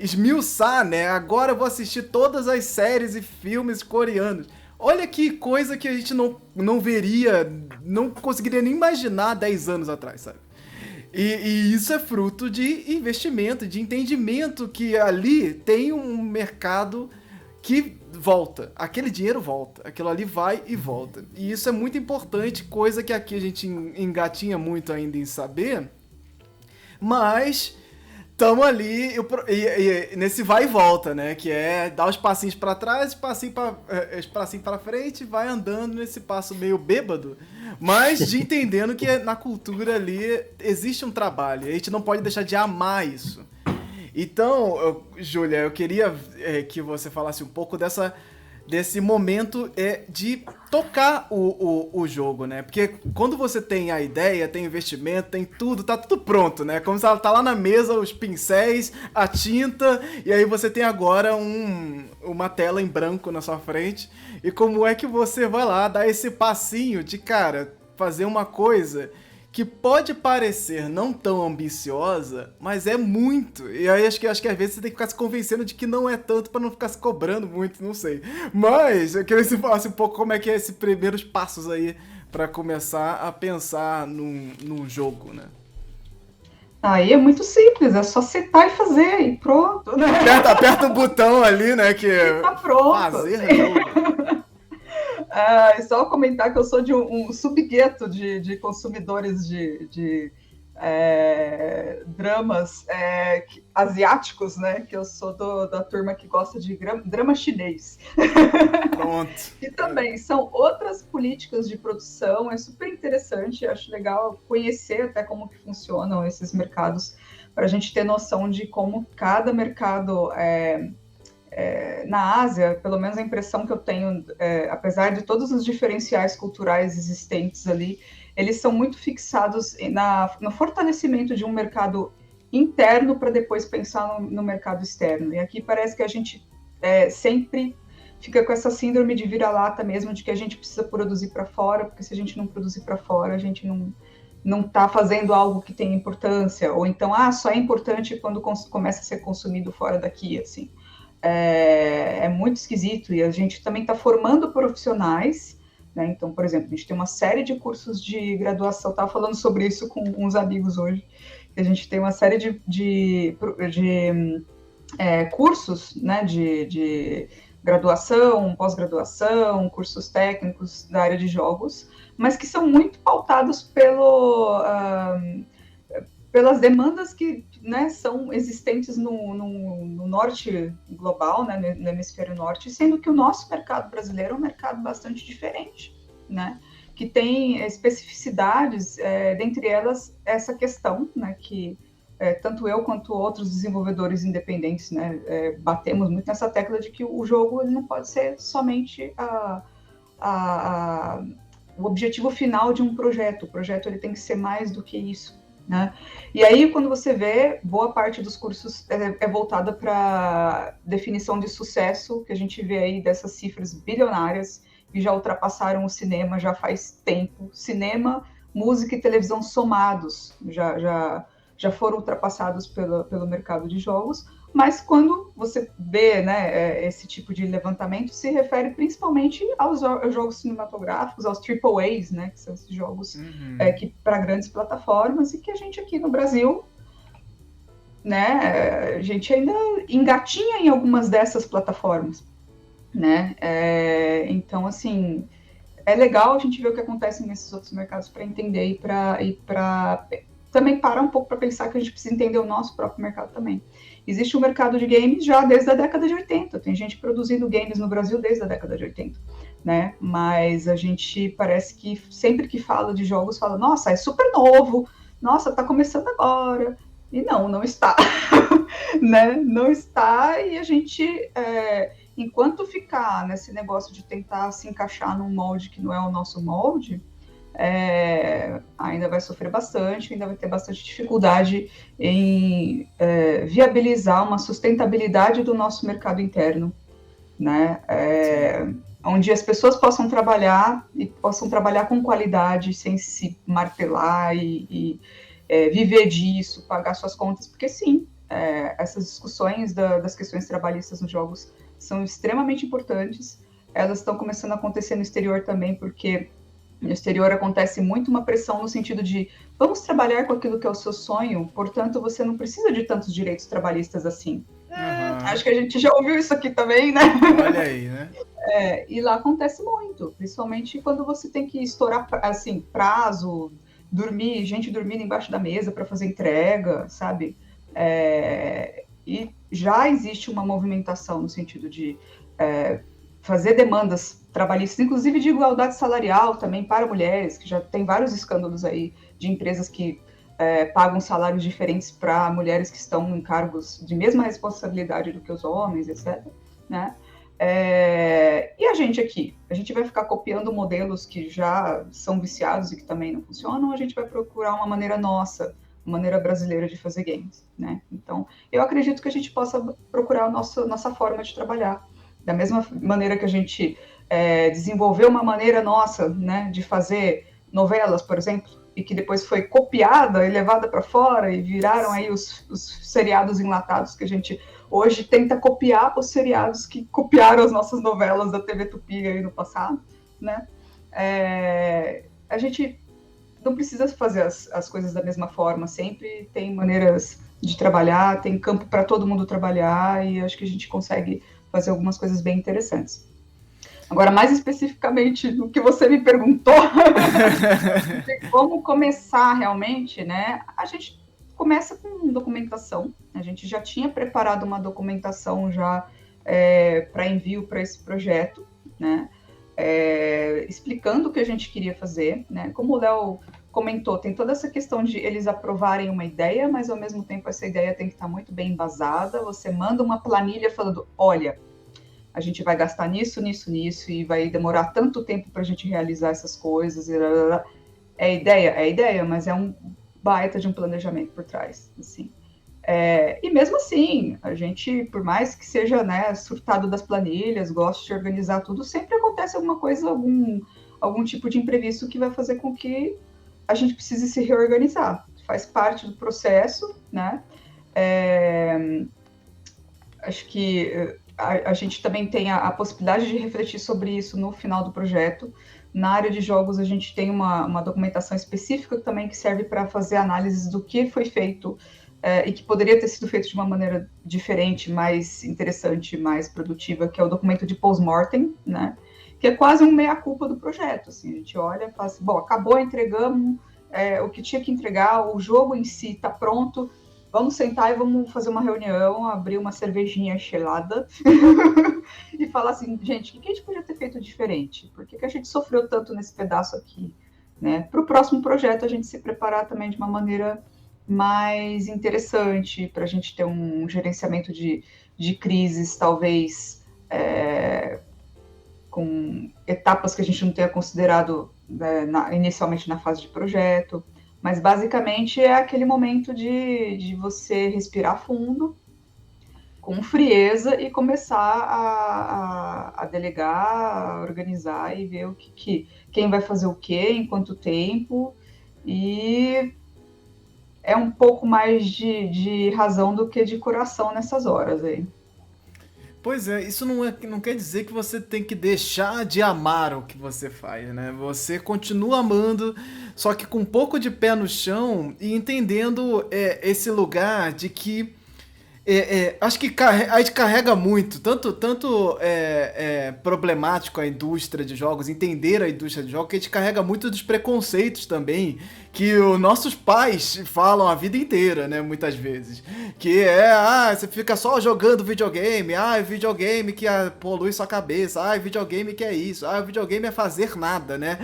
esmiuçar, né? Agora eu vou assistir todas as séries e filmes coreanos. Olha que coisa que a gente não veria, não conseguiria nem imaginar 10 anos atrás, sabe? E isso é fruto de investimento, de entendimento que ali tem um mercado que volta. Aquele dinheiro volta. Aquilo ali vai e volta. E isso é muito importante, coisa que aqui a gente engatinha muito ainda em saber, mas estamos ali nesse vai e volta, né? Que é dar os passinhos para trás, passinho para frente, vai andando nesse passo meio bêbado, mas de entendendo que na cultura ali existe um trabalho. E a gente não pode deixar de amar isso. Então, Júlia, eu queria que você falasse um pouco desse momento de tocar o jogo, né? Porque quando você tem a ideia, tem investimento, tem tudo, tá tudo pronto, né? Como se ela tá lá na mesa, os pincéis, a tinta, e aí você tem agora uma tela em branco na sua frente. E como é que você vai lá dar esse passinho de, cara, fazer uma coisa que pode parecer não tão ambiciosa, mas é muito. E aí acho que às vezes você tem que ficar se convencendo de que não é tanto para não ficar se cobrando muito, não sei. Mas eu queria que você falasse um pouco como é que é esses primeiros passos aí para começar a pensar num jogo, né? Aí é muito simples, é só sentar e fazer e pronto, né? Aperta o botão ali, né? Que tá pronto. fazer jogo. E só comentar que eu sou de um subgueto de consumidores de dramas asiáticos, né? Que eu sou da turma que gosta de drama chinês. Pronto. E também são outras políticas de produção, é super interessante, acho legal conhecer até como que funcionam esses mercados, para a gente ter noção de como cada mercado na Ásia, pelo menos a impressão que eu tenho, apesar de todos os diferenciais culturais existentes ali, eles são muito fixados no fortalecimento de um mercado interno para depois pensar no mercado externo. E aqui parece que a gente sempre fica com essa síndrome de vira-lata mesmo, de que a gente precisa produzir para fora, porque se a gente não produzir para fora, a gente não está fazendo algo que tem importância, ou então, só é importante quando começa a ser consumido fora daqui, assim. É muito esquisito, e a gente também está formando profissionais, né? Então, por exemplo, a gente tem uma série de cursos de graduação, estava falando sobre isso com uns amigos hoje, que a gente tem uma série de cursos, né, de graduação, pós-graduação, cursos técnicos da área de jogos, mas que são muito pautados pelas demandas que, né, são existentes no norte global, né, no hemisfério norte, sendo que o nosso mercado brasileiro é um mercado bastante diferente, né, que tem especificidades, dentre elas essa questão, né, que tanto eu quanto outros desenvolvedores independentes, né, batemos muito nessa tecla de que o jogo ele não pode ser somente o objetivo final de um projeto. O projeto ele tem que ser mais do que isso, né? E aí, quando você vê, boa parte dos cursos é voltada para definição de sucesso, que a gente vê aí dessas cifras bilionárias, que já ultrapassaram o cinema já faz tempo. Cinema, música e televisão somados já foram ultrapassados pelo mercado de jogos, mas quando você vê, né, esse tipo de levantamento, se refere principalmente aos jogos cinematográficos, aos AAAs, né, que são esses jogos que para grandes plataformas, e que a gente aqui no Brasil, né, a gente ainda engatinha em algumas dessas plataformas, né, então, assim, é legal a gente ver o que acontece nesses outros mercados para entender e para também parar um pouco para pensar que a gente precisa entender o nosso próprio mercado também. Existe um mercado de games já desde a década de 80, tem gente produzindo games no Brasil desde a década de 80, né? Mas a gente parece que sempre que fala de jogos, fala, nossa, é super novo, nossa, tá começando agora. E não está, né? Não está, e a gente, enquanto ficar nesse negócio de tentar se encaixar num molde que não é o nosso molde, ainda vai sofrer bastante, ainda vai ter bastante dificuldade em viabilizar uma sustentabilidade do nosso mercado interno, né? Onde as pessoas possam trabalhar e possam trabalhar com qualidade, sem se martelar e viver disso, pagar suas contas, porque sim, essas discussões das questões trabalhistas nos jogos são extremamente importantes. Elas estão começando a acontecer no exterior também, porque no exterior acontece muito uma pressão no sentido de vamos trabalhar com aquilo que é o seu sonho, portanto você não precisa de tantos direitos trabalhistas assim. Acho que a gente já ouviu isso aqui também, né? Olha aí, né? E lá acontece muito, principalmente quando você tem que estourar assim, prazo, gente dormindo embaixo da mesa para fazer entrega, sabe? E já existe uma movimentação no sentido de fazer demandas trabalhistas, inclusive de igualdade salarial também para mulheres, que já tem vários escândalos aí de empresas que pagam salários diferentes para mulheres que estão em cargos de mesma responsabilidade do que os homens, etc., né? E a gente aqui? A gente vai ficar copiando modelos que já são viciados e que também não funcionam, ou a gente vai procurar uma maneira nossa, uma maneira brasileira de fazer games, né? Então, eu acredito que a gente possa procurar a nossa forma de trabalhar. Da mesma maneira que a gente desenvolveu uma maneira nossa, né, de fazer novelas, por exemplo, e que depois foi copiada e levada para fora e viraram aí os seriados enlatados que a gente hoje tenta copiar os seriados que copiaram as nossas novelas da TV Tupi aí no passado, né? A gente não precisa fazer as coisas da mesma forma, sempre tem maneiras de trabalhar, tem campo para todo mundo trabalhar, e acho que a gente consegue fazer algumas coisas bem interessantes. Agora, mais especificamente do que você me perguntou, de como começar realmente, né? A gente começa com documentação. A gente já tinha preparado uma documentação já para envio para esse projeto, né? Explicando o que a gente queria fazer, né? Como o Léo comentou, tem toda essa questão de eles aprovarem uma ideia, mas ao mesmo tempo essa ideia tem que estar muito bem embasada. Você manda uma planilha falando, olha, a gente vai gastar nisso, nisso, nisso, e vai demorar tanto tempo para a gente realizar essas coisas. É ideia, mas é um baita de um planejamento por trás, assim. E mesmo assim, a gente, por mais que seja, né, surtado das planilhas, goste de organizar tudo, sempre acontece alguma coisa, algum tipo de imprevisto que vai fazer com que a gente precise se reorganizar. Faz parte do processo, né? Acho que a gente também tem a possibilidade de refletir sobre isso no final do projeto. Na área de jogos, a gente tem uma documentação específica também que serve para fazer análises do que foi feito e que poderia ter sido feito de uma maneira diferente, mais interessante, mais produtiva, que é o documento de post-mortem, né? Que é quase um meia-culpa do projeto. Assim, a gente olha e fala assim, bom, acabou, entregamos o que tinha que entregar, o jogo em si está pronto, vamos sentar e vamos fazer uma reunião, abrir uma cervejinha gelada e falar assim, gente, o que a gente podia ter feito diferente? Por que a gente sofreu tanto nesse pedaço aqui? Né? Para o próximo projeto, a gente se preparar também de uma maneira mais interessante, para a gente ter um gerenciamento de crises, talvez com etapas que a gente não tenha considerado inicialmente na fase de projeto. Mas, basicamente, é aquele momento de você respirar fundo, com frieza, e começar a delegar, a organizar e ver quem vai fazer o quê, em quanto tempo. E é um pouco mais de razão do que de coração nessas horas aí. Pois é, isso não quer dizer que você tem que deixar de amar o que você faz, né? Você continua amando, só que com um pouco de pé no chão e entendendo esse lugar de que acho que a gente carrega muito, tanto problemático a indústria de jogos, entender a indústria de jogos, que a gente carrega muito dos preconceitos também, que os nossos pais falam a vida inteira, né, muitas vezes. Que você fica só jogando videogame, videogame que polui sua cabeça, videogame que é isso, videogame é fazer nada, né?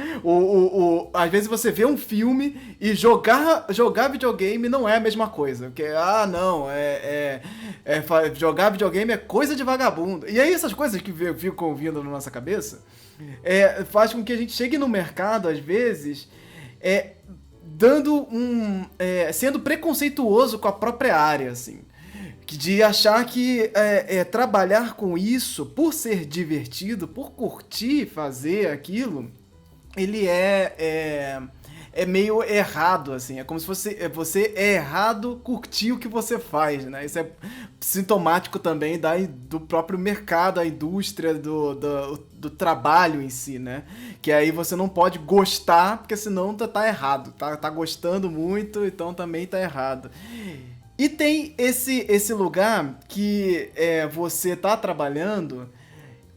Às vezes você vê um filme e jogar videogame não é a mesma coisa, porque, jogar videogame é coisa de vagabundo. E aí essas coisas que ficam vindo na nossa cabeça faz com que a gente chegue no mercado, às vezes, sendo preconceituoso com a própria área, assim. De achar que trabalhar com isso, por ser divertido, por curtir fazer aquilo, ele é meio errado, assim. É como se você é errado curtir o que você faz, né? Isso é sintomático também do próprio mercado, a indústria, do trabalho em si, né? Que aí você não pode gostar, porque senão tá errado. Tá gostando muito, então também tá errado. E tem esse lugar que você tá trabalhando,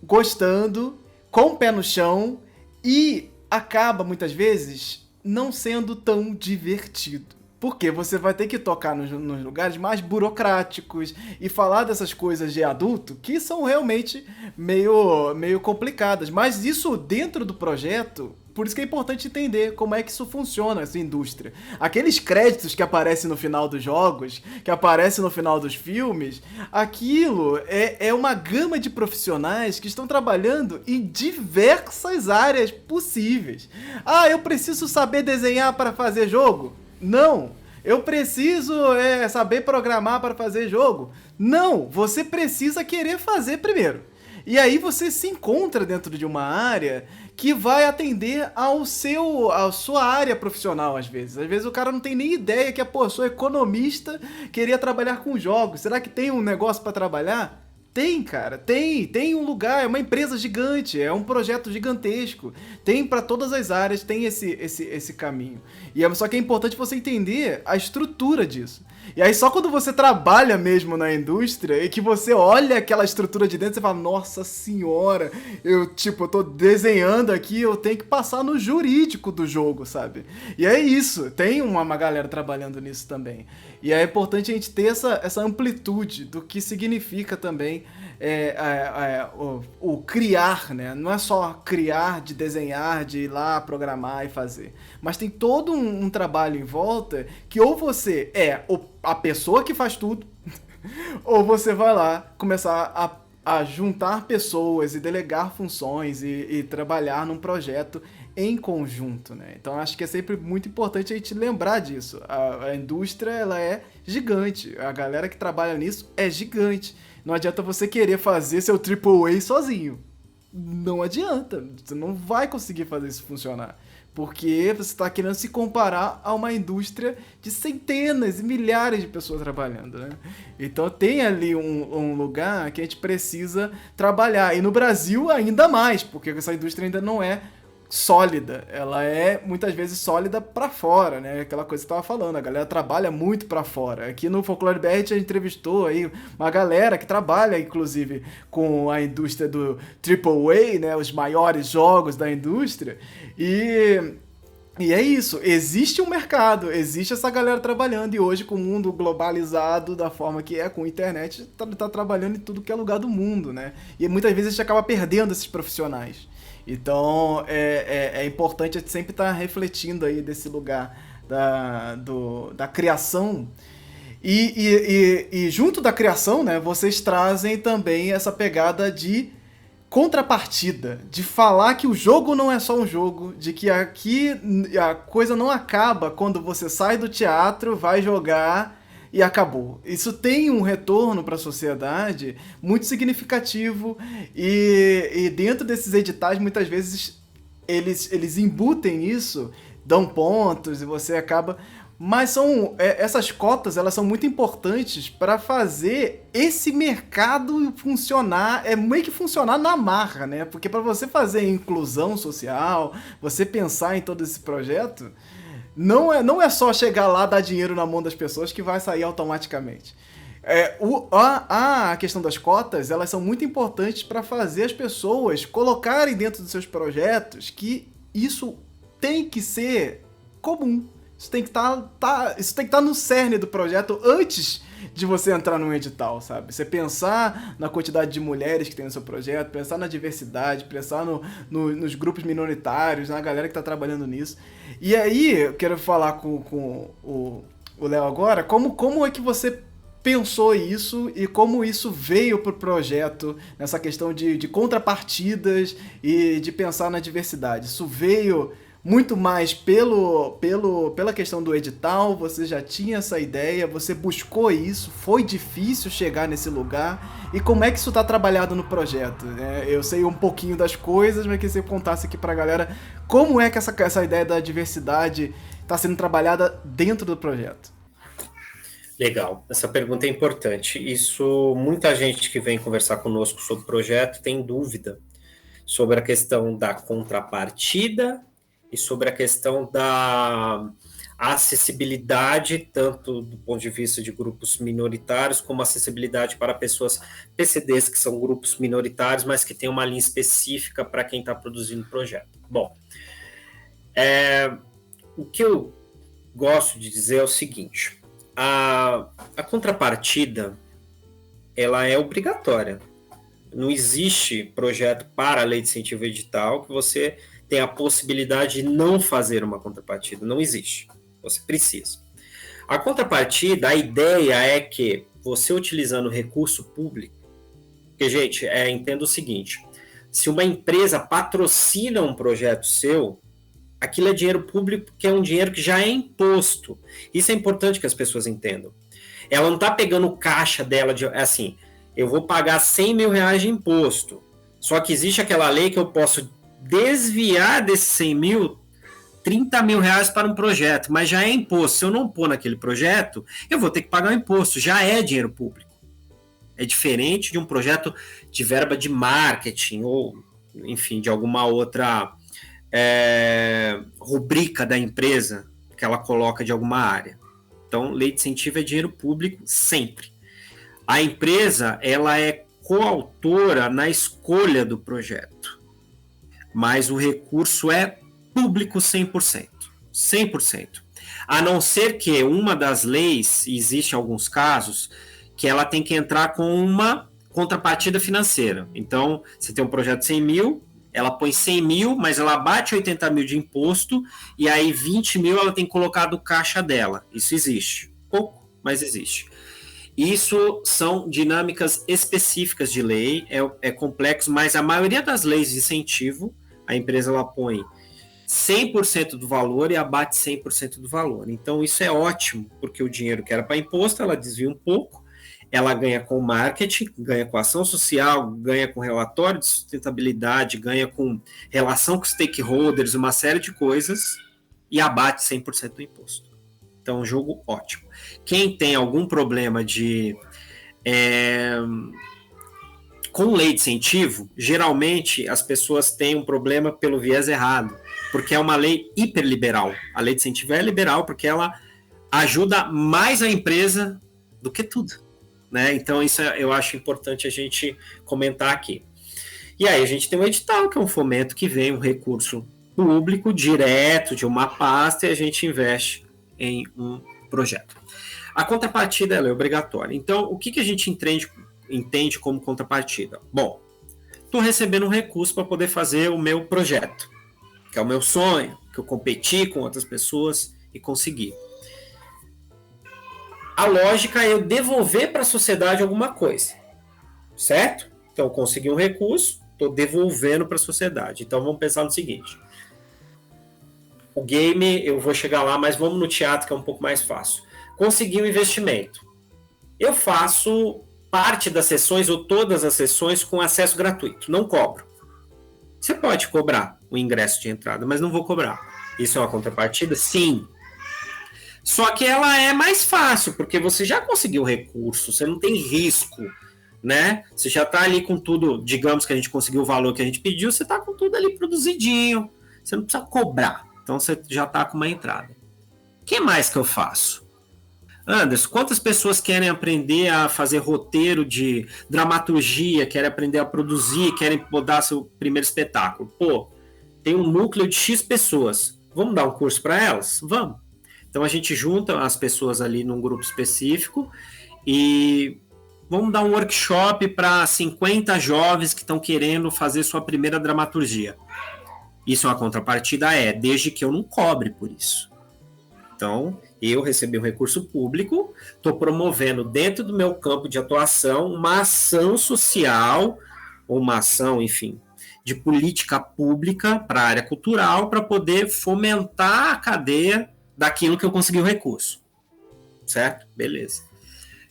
gostando, com o pé no chão, e acaba, muitas vezes, não sendo tão divertido. Porque você vai ter que tocar nos lugares mais burocráticos e falar dessas coisas de adulto que são realmente meio complicadas. Mas isso dentro do projeto, por isso que é importante entender como é que isso funciona, essa indústria. Aqueles créditos que aparecem no final dos jogos, que aparecem no final dos filmes, aquilo é uma gama de profissionais que estão trabalhando em diversas áreas possíveis. Eu preciso saber desenhar para fazer jogo? Não. Eu preciso saber programar para fazer jogo? Não. Você precisa querer fazer primeiro. E aí você se encontra dentro de uma área que vai atender à sua área profissional, às vezes. Às vezes o cara não tem nem ideia que, sou economista, queria trabalhar com jogos. Será que tem um negócio para trabalhar? Tem, cara, tem um lugar, é uma empresa gigante, é um projeto gigantesco, tem para todas as áreas, tem esse caminho. Só que é importante você entender a estrutura disso. E aí só quando você trabalha mesmo na indústria e que você olha aquela estrutura de dentro, você fala, nossa senhora, eu tô desenhando aqui, eu tenho que passar no jurídico do jogo, sabe? E é isso, tem uma galera trabalhando nisso também. E é importante a gente ter essa amplitude do que significa também o criar, né? Não é só criar, de desenhar, de ir lá programar e fazer. Mas tem todo um trabalho em volta que ou você é a pessoa que faz tudo, ou você vai lá começar a juntar pessoas e delegar funções e trabalhar num projeto em conjunto, né? Então acho que é sempre muito importante a gente lembrar disso. A indústria, ela é gigante. A galera que trabalha nisso é gigante. Não adianta você querer fazer seu AAA sozinho. Não adianta. Você não vai conseguir fazer isso funcionar. Porque você está querendo se comparar a uma indústria de centenas e milhares de pessoas trabalhando, né? Então tem ali um lugar que a gente precisa trabalhar. E no Brasil ainda mais, porque essa indústria ainda não é sólida, ela é muitas vezes sólida pra fora, né? Aquela coisa que você tava falando, a galera trabalha muito pra fora. Aqui no Folclore BR a gente entrevistou aí uma galera que trabalha, inclusive, com a indústria do AAA, né? Os maiores jogos da indústria. E é isso, existe um mercado, existe essa galera trabalhando, e hoje com o mundo globalizado da forma que é, com a internet, tá trabalhando em tudo que é lugar do mundo, né? E muitas vezes a gente acaba perdendo esses profissionais. Então é importante a gente sempre estar refletindo aí desse lugar da criação. E junto da criação, né, vocês trazem também essa pegada de contrapartida, de falar que o jogo não é só um jogo, de que aqui a coisa não acaba quando você sai do teatro, vai jogar e acabou. Isso tem um retorno para a sociedade muito significativo e dentro desses editais muitas vezes eles embutem isso, dão pontos e você acaba... Mas essas cotas, elas são muito importantes para fazer esse mercado funcionar, meio que funcionar na marra, né? Porque para você fazer inclusão social, você pensar em todo esse projeto, não é só chegar lá, dar dinheiro na mão das pessoas que vai sair automaticamente. A questão das cotas, elas são muito importantes para fazer as pessoas colocarem dentro dos seus projetos que isso tem que ser comum. Isso tem que estar no cerne do projeto antes de você entrar num edital, sabe? Você pensar na quantidade de mulheres que tem no seu projeto, pensar na diversidade, pensar nos grupos minoritários, na galera que está trabalhando nisso. E aí, eu quero falar com o Léo agora, como é que você pensou isso e como isso veio pro projeto, nessa questão de contrapartidas e de pensar na diversidade? Isso veio muito mais pela questão do edital, você já tinha essa ideia, você buscou isso, foi difícil chegar nesse lugar, e como é que isso está trabalhado no projeto? Eu sei um pouquinho das coisas, mas queria que você contasse aqui pra galera como é que essa ideia da diversidade está sendo trabalhada dentro do projeto. Legal, essa pergunta é importante. Isso, muita gente que vem conversar conosco sobre o projeto tem dúvida sobre a questão da contrapartida e sobre a questão da acessibilidade, tanto do ponto de vista de grupos minoritários, como acessibilidade para pessoas PCDs, que são grupos minoritários, mas que tem uma linha específica para quem está produzindo o projeto. Bom, o que eu gosto de dizer é o seguinte: a contrapartida, ela é obrigatória. Não existe projeto para a lei de incentivo edital que você tem a possibilidade de não fazer uma contrapartida. Não existe. Você precisa. A contrapartida, a ideia é que você, utilizando recurso público, porque, gente, entenda o seguinte: se uma empresa patrocina um projeto seu, aquilo é dinheiro público, que é um dinheiro que já é imposto. Isso é importante que as pessoas entendam. Ela não está pegando o caixa dela assim, eu vou pagar 100 mil reais de imposto. Só que existe aquela lei que eu posso desviar desses 100 mil, 30 mil reais para um projeto, mas já é imposto. Se eu não pôr naquele projeto, eu vou ter que pagar o imposto. Já é dinheiro público. É diferente de um projeto de verba de marketing ou, enfim, de alguma outra rubrica da empresa que ela coloca de alguma área. Então, lei de incentivo é dinheiro público sempre. A empresa, ela é coautora na escolha do projeto, mas o recurso é público 100%. 100%. A não ser que uma das leis, e existe alguns casos, que ela tem que entrar com uma contrapartida financeira. Então, você tem um projeto de 100 mil, ela põe 100 mil, mas ela bate 80 mil de imposto, e aí 20 mil ela tem que colocar do caixa dela. Isso existe. Pouco, mas existe. Isso são dinâmicas específicas de lei, é complexo, mas a maioria das leis de incentivo, a empresa ela põe 100% do valor e abate 100% do valor. Então isso é ótimo, porque o dinheiro que era para imposto, ela desvia um pouco, ela ganha com marketing, ganha com ação social, ganha com relatório de sustentabilidade, ganha com relação com stakeholders, uma série de coisas, e abate 100% do imposto. Então, um jogo ótimo. Quem tem algum problema com lei de incentivo, geralmente as pessoas têm um problema pelo viés errado, porque é uma lei hiperliberal. A lei de incentivo é liberal porque ela ajuda mais a empresa do que tudo, né? Então, isso eu acho importante a gente comentar aqui. E aí a gente tem um edital, que é um fomento que vem um recurso público direto de uma pasta e a gente investe em um projeto. A contrapartida ela é obrigatória. Então, o que a gente entende como contrapartida? Bom, estou recebendo um recurso para poder fazer o meu projeto, que é o meu sonho, que eu competi com outras pessoas e consegui. A lógica é eu devolver para a sociedade alguma coisa, certo? Então, eu consegui um recurso, estou devolvendo para a sociedade. Então, vamos pensar no seguinte. O game, eu vou chegar lá, mas vamos no teatro, que é um pouco mais fácil. Consegui um investimento. Eu faço parte das sessões ou todas as sessões com acesso gratuito. Não cobro. Você pode cobrar o ingresso de entrada, mas não vou cobrar. Isso é uma contrapartida? Sim. Só que ela é mais fácil, porque você já conseguiu o recurso, você não tem risco, né? Você já está ali com tudo, digamos que a gente conseguiu o valor que a gente pediu, você está com tudo ali produzidinho. Você não precisa cobrar. Então você já está com uma entrada. O que mais que eu faço? Anderson, quantas pessoas querem aprender a fazer roteiro de dramaturgia, querem aprender a produzir, querem dar seu primeiro espetáculo? Pô, tem um núcleo de X pessoas. Vamos dar um curso para elas? Vamos. Então a gente junta as pessoas ali num grupo específico e vamos dar um workshop para 50 jovens que estão querendo fazer sua primeira dramaturgia. Isso é uma contrapartida? Desde que eu não cobre por isso. Então, eu recebi um recurso público, estou promovendo dentro do meu campo de atuação uma ação social, ou uma ação, enfim, de política pública para a área cultural, para poder fomentar a cadeia daquilo que eu consegui o recurso. Certo? Beleza.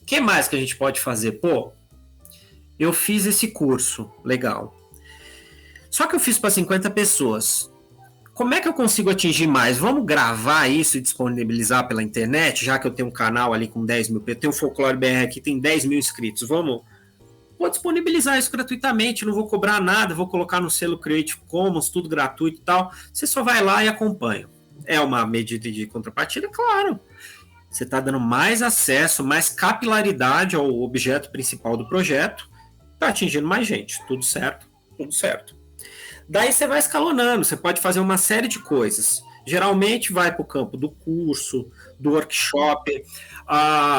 O que mais que a gente pode fazer? Pô, eu fiz esse curso, legal. Só que eu fiz para 50 pessoas. Como é que eu consigo atingir mais? Vamos gravar isso e disponibilizar pela internet, já que eu tenho um canal ali com 10 mil, eu tenho o Folclore BR aqui, tem 10 mil inscritos. Vou disponibilizar isso gratuitamente, não vou cobrar nada, vou colocar no selo Creative Commons, tudo gratuito e tal. Você só vai lá e acompanha. É uma medida de contrapartida? Claro. Você está dando mais acesso, mais capilaridade ao objeto principal do projeto, está atingindo mais gente. Tudo certo? Tudo certo. Daí você vai escalonando, você pode fazer uma série de coisas. Geralmente vai para o campo do curso, do workshop.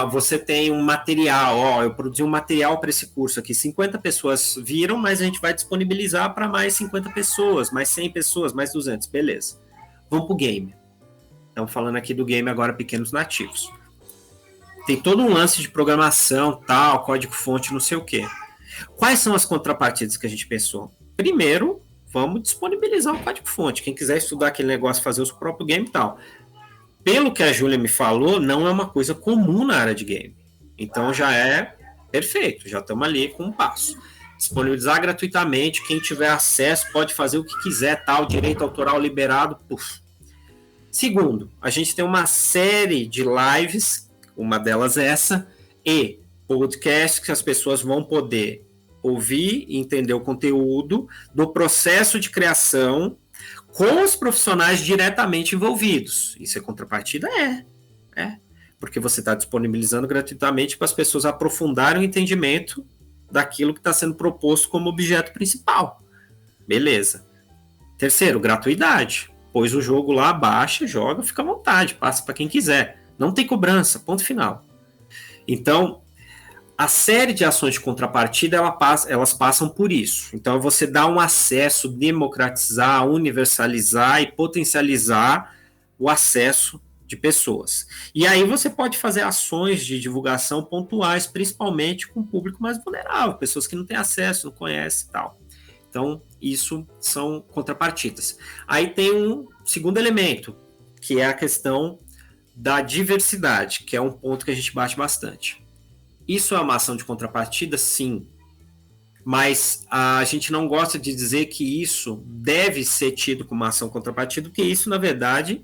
Você tem um material, eu produzi um material para esse curso aqui. 50 pessoas viram, mas a gente vai disponibilizar para mais 50 pessoas, mais 100 pessoas, mais 200, beleza. Vamos para o game. Estamos falando aqui do game agora, Pequenos Nativos. Tem todo um lance de programação, tal, código-fonte, não sei o quê. Quais são as contrapartidas que a gente pensou? Primeiro, vamos disponibilizar o código-fonte. Quem quiser estudar aquele negócio, fazer o seu próprio game e tal. Pelo que a Júlia me falou, não é uma coisa comum na área de game. Então já é perfeito, já estamos ali com um passo. Disponibilizar gratuitamente, quem tiver acesso pode fazer o que quiser, tal, direito autoral liberado, puf. Segundo, a gente tem uma série de lives, uma delas essa, e podcasts que as pessoas vão poder ouvir e entender o conteúdo do processo de criação com os profissionais diretamente envolvidos. Isso é contrapartida? É. porque você está disponibilizando gratuitamente para as pessoas aprofundarem o entendimento daquilo que está sendo proposto como objeto principal. Beleza. Terceiro, gratuidade. Pôs o jogo lá, baixa, joga, fica à vontade, passa para quem quiser. Não tem cobrança, ponto final. Então, a série de ações de contrapartida, elas passam por isso. Então, você dá um acesso, democratizar, universalizar e potencializar o acesso de pessoas. E aí você pode fazer ações de divulgação pontuais, principalmente com o público mais vulnerável, pessoas que não têm acesso, não conhecem e tal. Então, isso são contrapartidas. Aí tem um segundo elemento, que é a questão da diversidade, que é um ponto que a gente bate bastante. Isso é uma ação de contrapartida? Sim. Mas a gente não gosta de dizer que isso deve ser tido como uma ação contrapartida, porque isso, na verdade,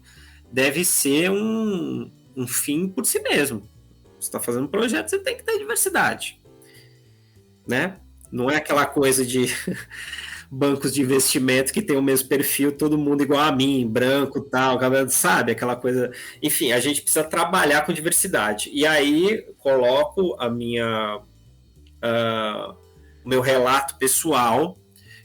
deve ser um fim por si mesmo. Você está fazendo um projeto, você tem que ter diversidade. Né? Não é aquela coisa de bancos de investimento que tem o mesmo perfil, todo mundo igual a mim, branco, tal, sabe? Aquela coisa... Enfim, a gente precisa trabalhar com diversidade. E aí, coloco o meu relato pessoal,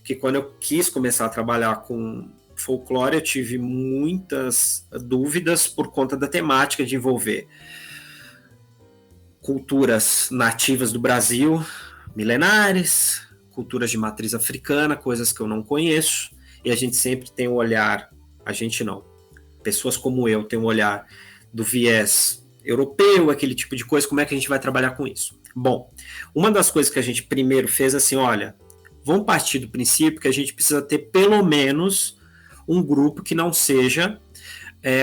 que quando eu quis começar a trabalhar com folclore, eu tive muitas dúvidas por conta da temática de envolver culturas nativas do Brasil, milenares, culturas de matriz africana, coisas que eu não conheço, e a gente sempre tem um olhar, a gente não, pessoas como eu têm um olhar do viés europeu, aquele tipo de coisa, como é que a gente vai trabalhar com isso? Bom, uma das coisas que a gente primeiro fez assim, olha, vamos partir do princípio que a gente precisa ter pelo menos um grupo que não seja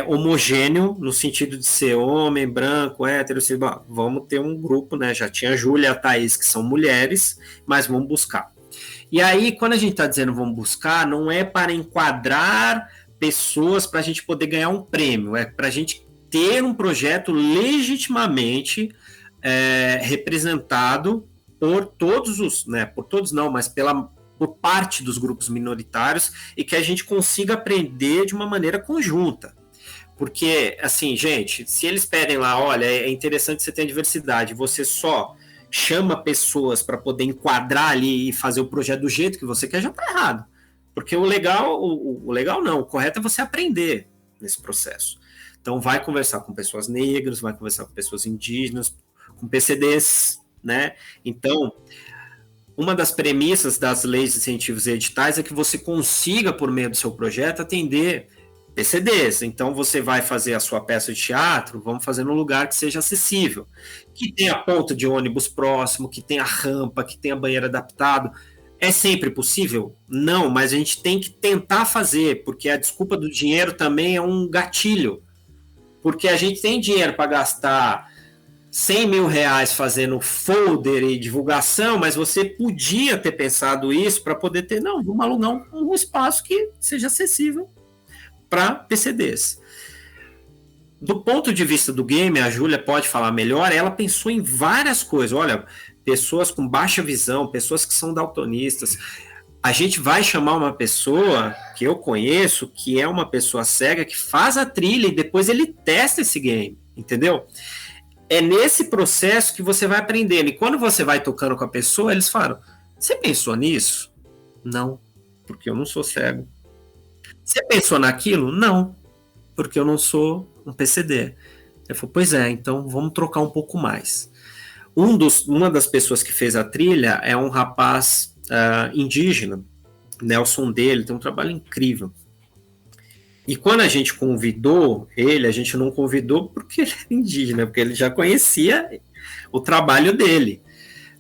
homogêneo, no sentido de ser homem, branco, hétero, assim, vamos ter um grupo, né? Já tinha a Júlia e a Thaís, que são mulheres, mas vamos buscar. E aí, quando a gente está dizendo vamos buscar, não é para enquadrar pessoas para a gente poder ganhar um prêmio, é para a gente ter um projeto legitimamente representado por todos os, né? Por todos não, mas por parte dos grupos minoritários, e que a gente consiga aprender de uma maneira conjunta. Porque, assim, gente, se eles pedem lá, olha, é interessante você ter diversidade, você só chama pessoas para poder enquadrar ali e fazer o projeto do jeito que você quer, já está errado. Porque o legal não, o correto é você aprender nesse processo. Então, vai conversar com pessoas negras, vai conversar com pessoas indígenas, com PCDs, né? Então, uma das premissas das leis de incentivos e editais é que você consiga, por meio do seu projeto, atender PCDs. Então, você vai fazer a sua peça de teatro, vamos fazer num lugar que seja acessível, que tenha ponto de ônibus próximo, que tenha rampa, que tenha banheiro adaptado. É sempre possível? Não, mas a gente tem que tentar fazer, porque a desculpa do dinheiro também é um gatilho. Porque a gente tem dinheiro para gastar 100 mil reais fazendo folder e divulgação, mas você podia ter pensado isso para poder ter, vamos alugar um espaço que seja acessível para PCDs. Do ponto de vista do game, a Júlia pode falar melhor, ela pensou em várias coisas. Olha, pessoas com baixa visão, pessoas que são daltonistas. A gente vai chamar uma pessoa que eu conheço, que é uma pessoa cega, que faz a trilha e depois ele testa esse game, entendeu? É nesse processo que você vai aprendendo. E quando você vai tocando com a pessoa, eles falam, você pensou nisso? Não, porque eu não sou cego. Você pensou naquilo? Não, porque eu não sou um PCD. Eu falei, pois é, então vamos trocar um pouco mais. Uma das pessoas que fez a trilha é um rapaz indígena, Nelson dele, tem um trabalho incrível. E quando a gente convidou ele, a gente não convidou porque ele é indígena, porque ele já conhecia o trabalho dele.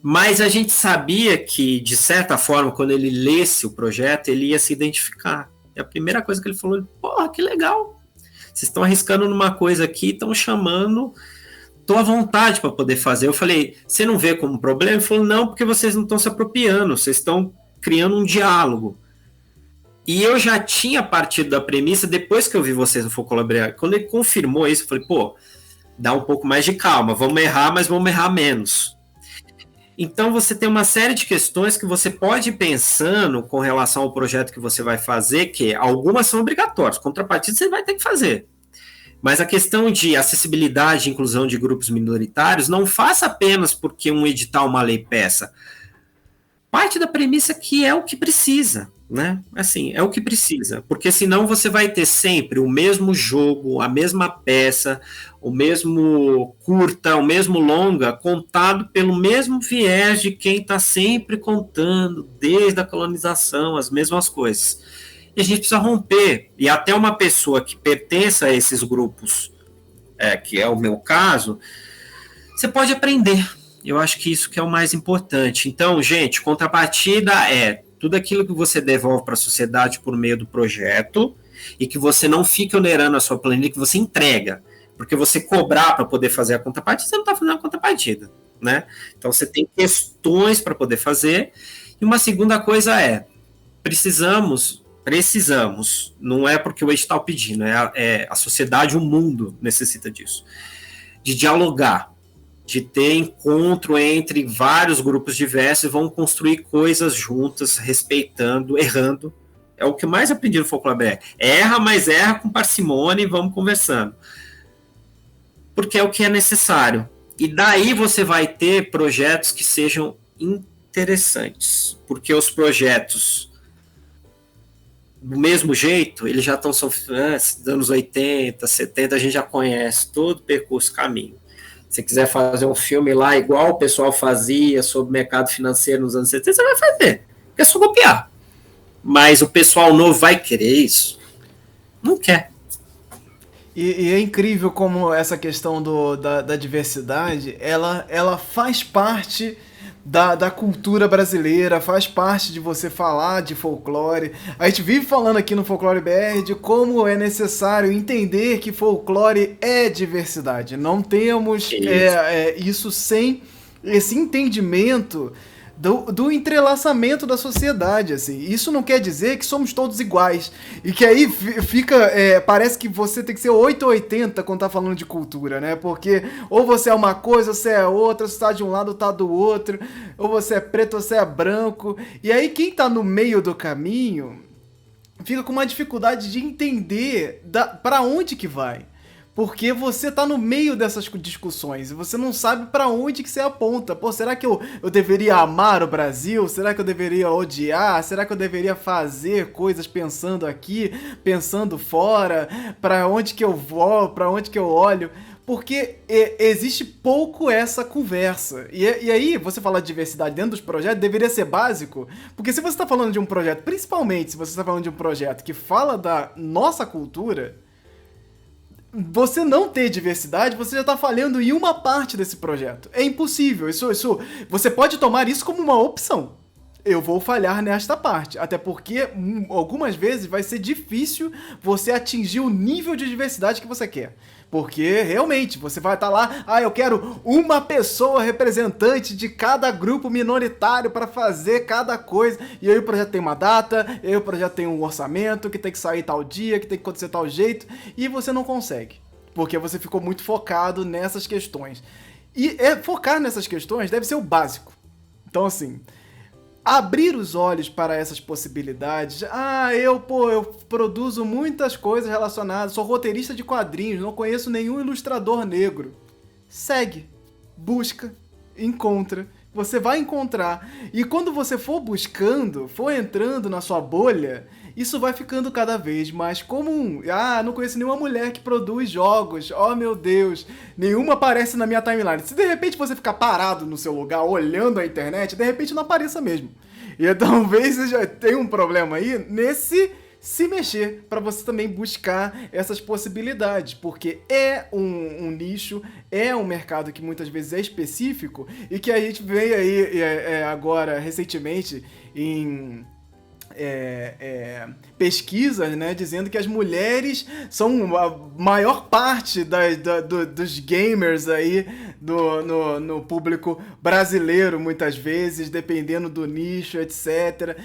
Mas a gente sabia que, de certa forma, quando ele lesse o projeto, ele ia se identificar. E a primeira coisa que ele falou, porra, que legal. Vocês estão arriscando numa coisa aqui, estão chamando, estou à vontade para poder fazer. Eu falei, você não vê como problema? Ele falou, não, porque vocês não estão se apropriando, vocês estão criando um diálogo. E eu já tinha partido da premissa, depois que eu vi vocês no Folclore BR, quando ele confirmou isso, eu falei, pô, dá um pouco mais de calma, vamos errar, mas vamos errar menos. Então você tem uma série de questões que você pode ir pensando com relação ao projeto que você vai fazer, que algumas são obrigatórias, contrapartida você vai ter que fazer. Mas a questão de acessibilidade e inclusão de grupos minoritários não faça apenas porque um edital, uma lei peça. Parte da premissa que é o que precisa, né? Assim, é o que precisa, porque senão você vai ter sempre o mesmo jogo, a mesma peça, o mesmo curta, o mesmo longa, contado pelo mesmo viés de quem está sempre contando, desde a colonização, as mesmas coisas. E a gente precisa romper, e até uma pessoa que pertença a esses grupos, que é o meu caso, você pode aprender. Eu acho que isso que é o mais importante. Então, gente, contrapartida é tudo aquilo que você devolve para a sociedade por meio do projeto e que você não fique onerando a sua planilha, que você entrega. Porque você cobrar para poder fazer a contrapartida, você não está fazendo a contrapartida, né? Então, você tem questões para poder fazer. E uma segunda coisa precisamos, não é porque o edital está pedindo, a sociedade, o mundo necessita disso, de dialogar, de ter encontro entre vários grupos diversos e vão construir coisas juntas, respeitando, errando. É o que mais aprendi no Folclore BR. Erra, mas erra com parcimônia e vamos conversando. Porque é o que é necessário. E daí você vai ter projetos que sejam interessantes. Porque os projetos, do mesmo jeito, eles já estão sofrendo, dos anos 80, 70, a gente já conhece todo o percurso, caminho. Se quiser fazer um filme lá igual o pessoal fazia sobre o mercado financeiro nos anos 70, você vai fazer. É só copiar. Mas o pessoal novo vai querer isso? Não quer. E é incrível como essa questão da diversidade, ela faz parte da cultura brasileira, faz parte de você falar de folclore. A gente vive falando aqui no Folclore BR de como é necessário entender que folclore é diversidade. Não temos isso sem esse entendimento do entrelaçamento da sociedade, assim. Isso não quer dizer que somos todos iguais. E que aí fica... parece que você tem que ser 8 ou 80 quando tá falando de cultura, né? Porque ou você é uma coisa, ou você é outra, você tá de um lado ou tá do outro, ou você é preto ou você é branco. E aí quem tá no meio do caminho fica com uma dificuldade de entender pra onde que vai. Porque você tá no meio dessas discussões e você não sabe pra onde que você aponta. Pô, será que eu deveria amar o Brasil? Será que eu deveria odiar? Será que eu deveria fazer coisas pensando aqui, pensando fora? Pra onde que eu vou? Pra onde que eu olho? Porque existe pouco essa conversa. E aí, você falar de diversidade dentro dos projetos deveria ser básico, porque se você está falando de um projeto, principalmente se você está falando de um projeto que fala da nossa cultura, você não ter diversidade, você já está falhando em uma parte desse projeto. É impossível. Você pode tomar isso como uma opção. Eu vou falhar nesta parte. Até porque, algumas vezes, vai ser difícil você atingir o nível de diversidade que você quer. Porque, realmente, você vai estar lá, eu quero uma pessoa representante de cada grupo minoritário para fazer cada coisa. E aí o projeto tem uma data, e aí o projeto tem um orçamento, que tem que sair tal dia, que tem que acontecer tal jeito, e você não consegue. Porque você ficou muito focado nessas questões. E focar nessas questões deve ser o básico. Então, assim... abrir os olhos para essas possibilidades. Eu produzo muitas coisas relacionadas, sou roteirista de quadrinhos, não conheço nenhum ilustrador negro. Segue, busca, encontra. Você vai encontrar. E quando você for buscando, for entrando na sua bolha, isso vai ficando cada vez mais comum. Não conheço nenhuma mulher que produz jogos. Oh, meu Deus. Nenhuma aparece na minha timeline. Se de repente você ficar parado no seu lugar, olhando a internet, de repente não apareça mesmo. E talvez você já tenha um problema aí nesse se mexer, para você também buscar essas possibilidades, porque é um nicho, é um mercado que muitas vezes é específico e que a gente veio aí agora, recentemente, em... pesquisas, né, dizendo que as mulheres são a maior parte dos gamers aí no público brasileiro, muitas vezes, dependendo do nicho, etc.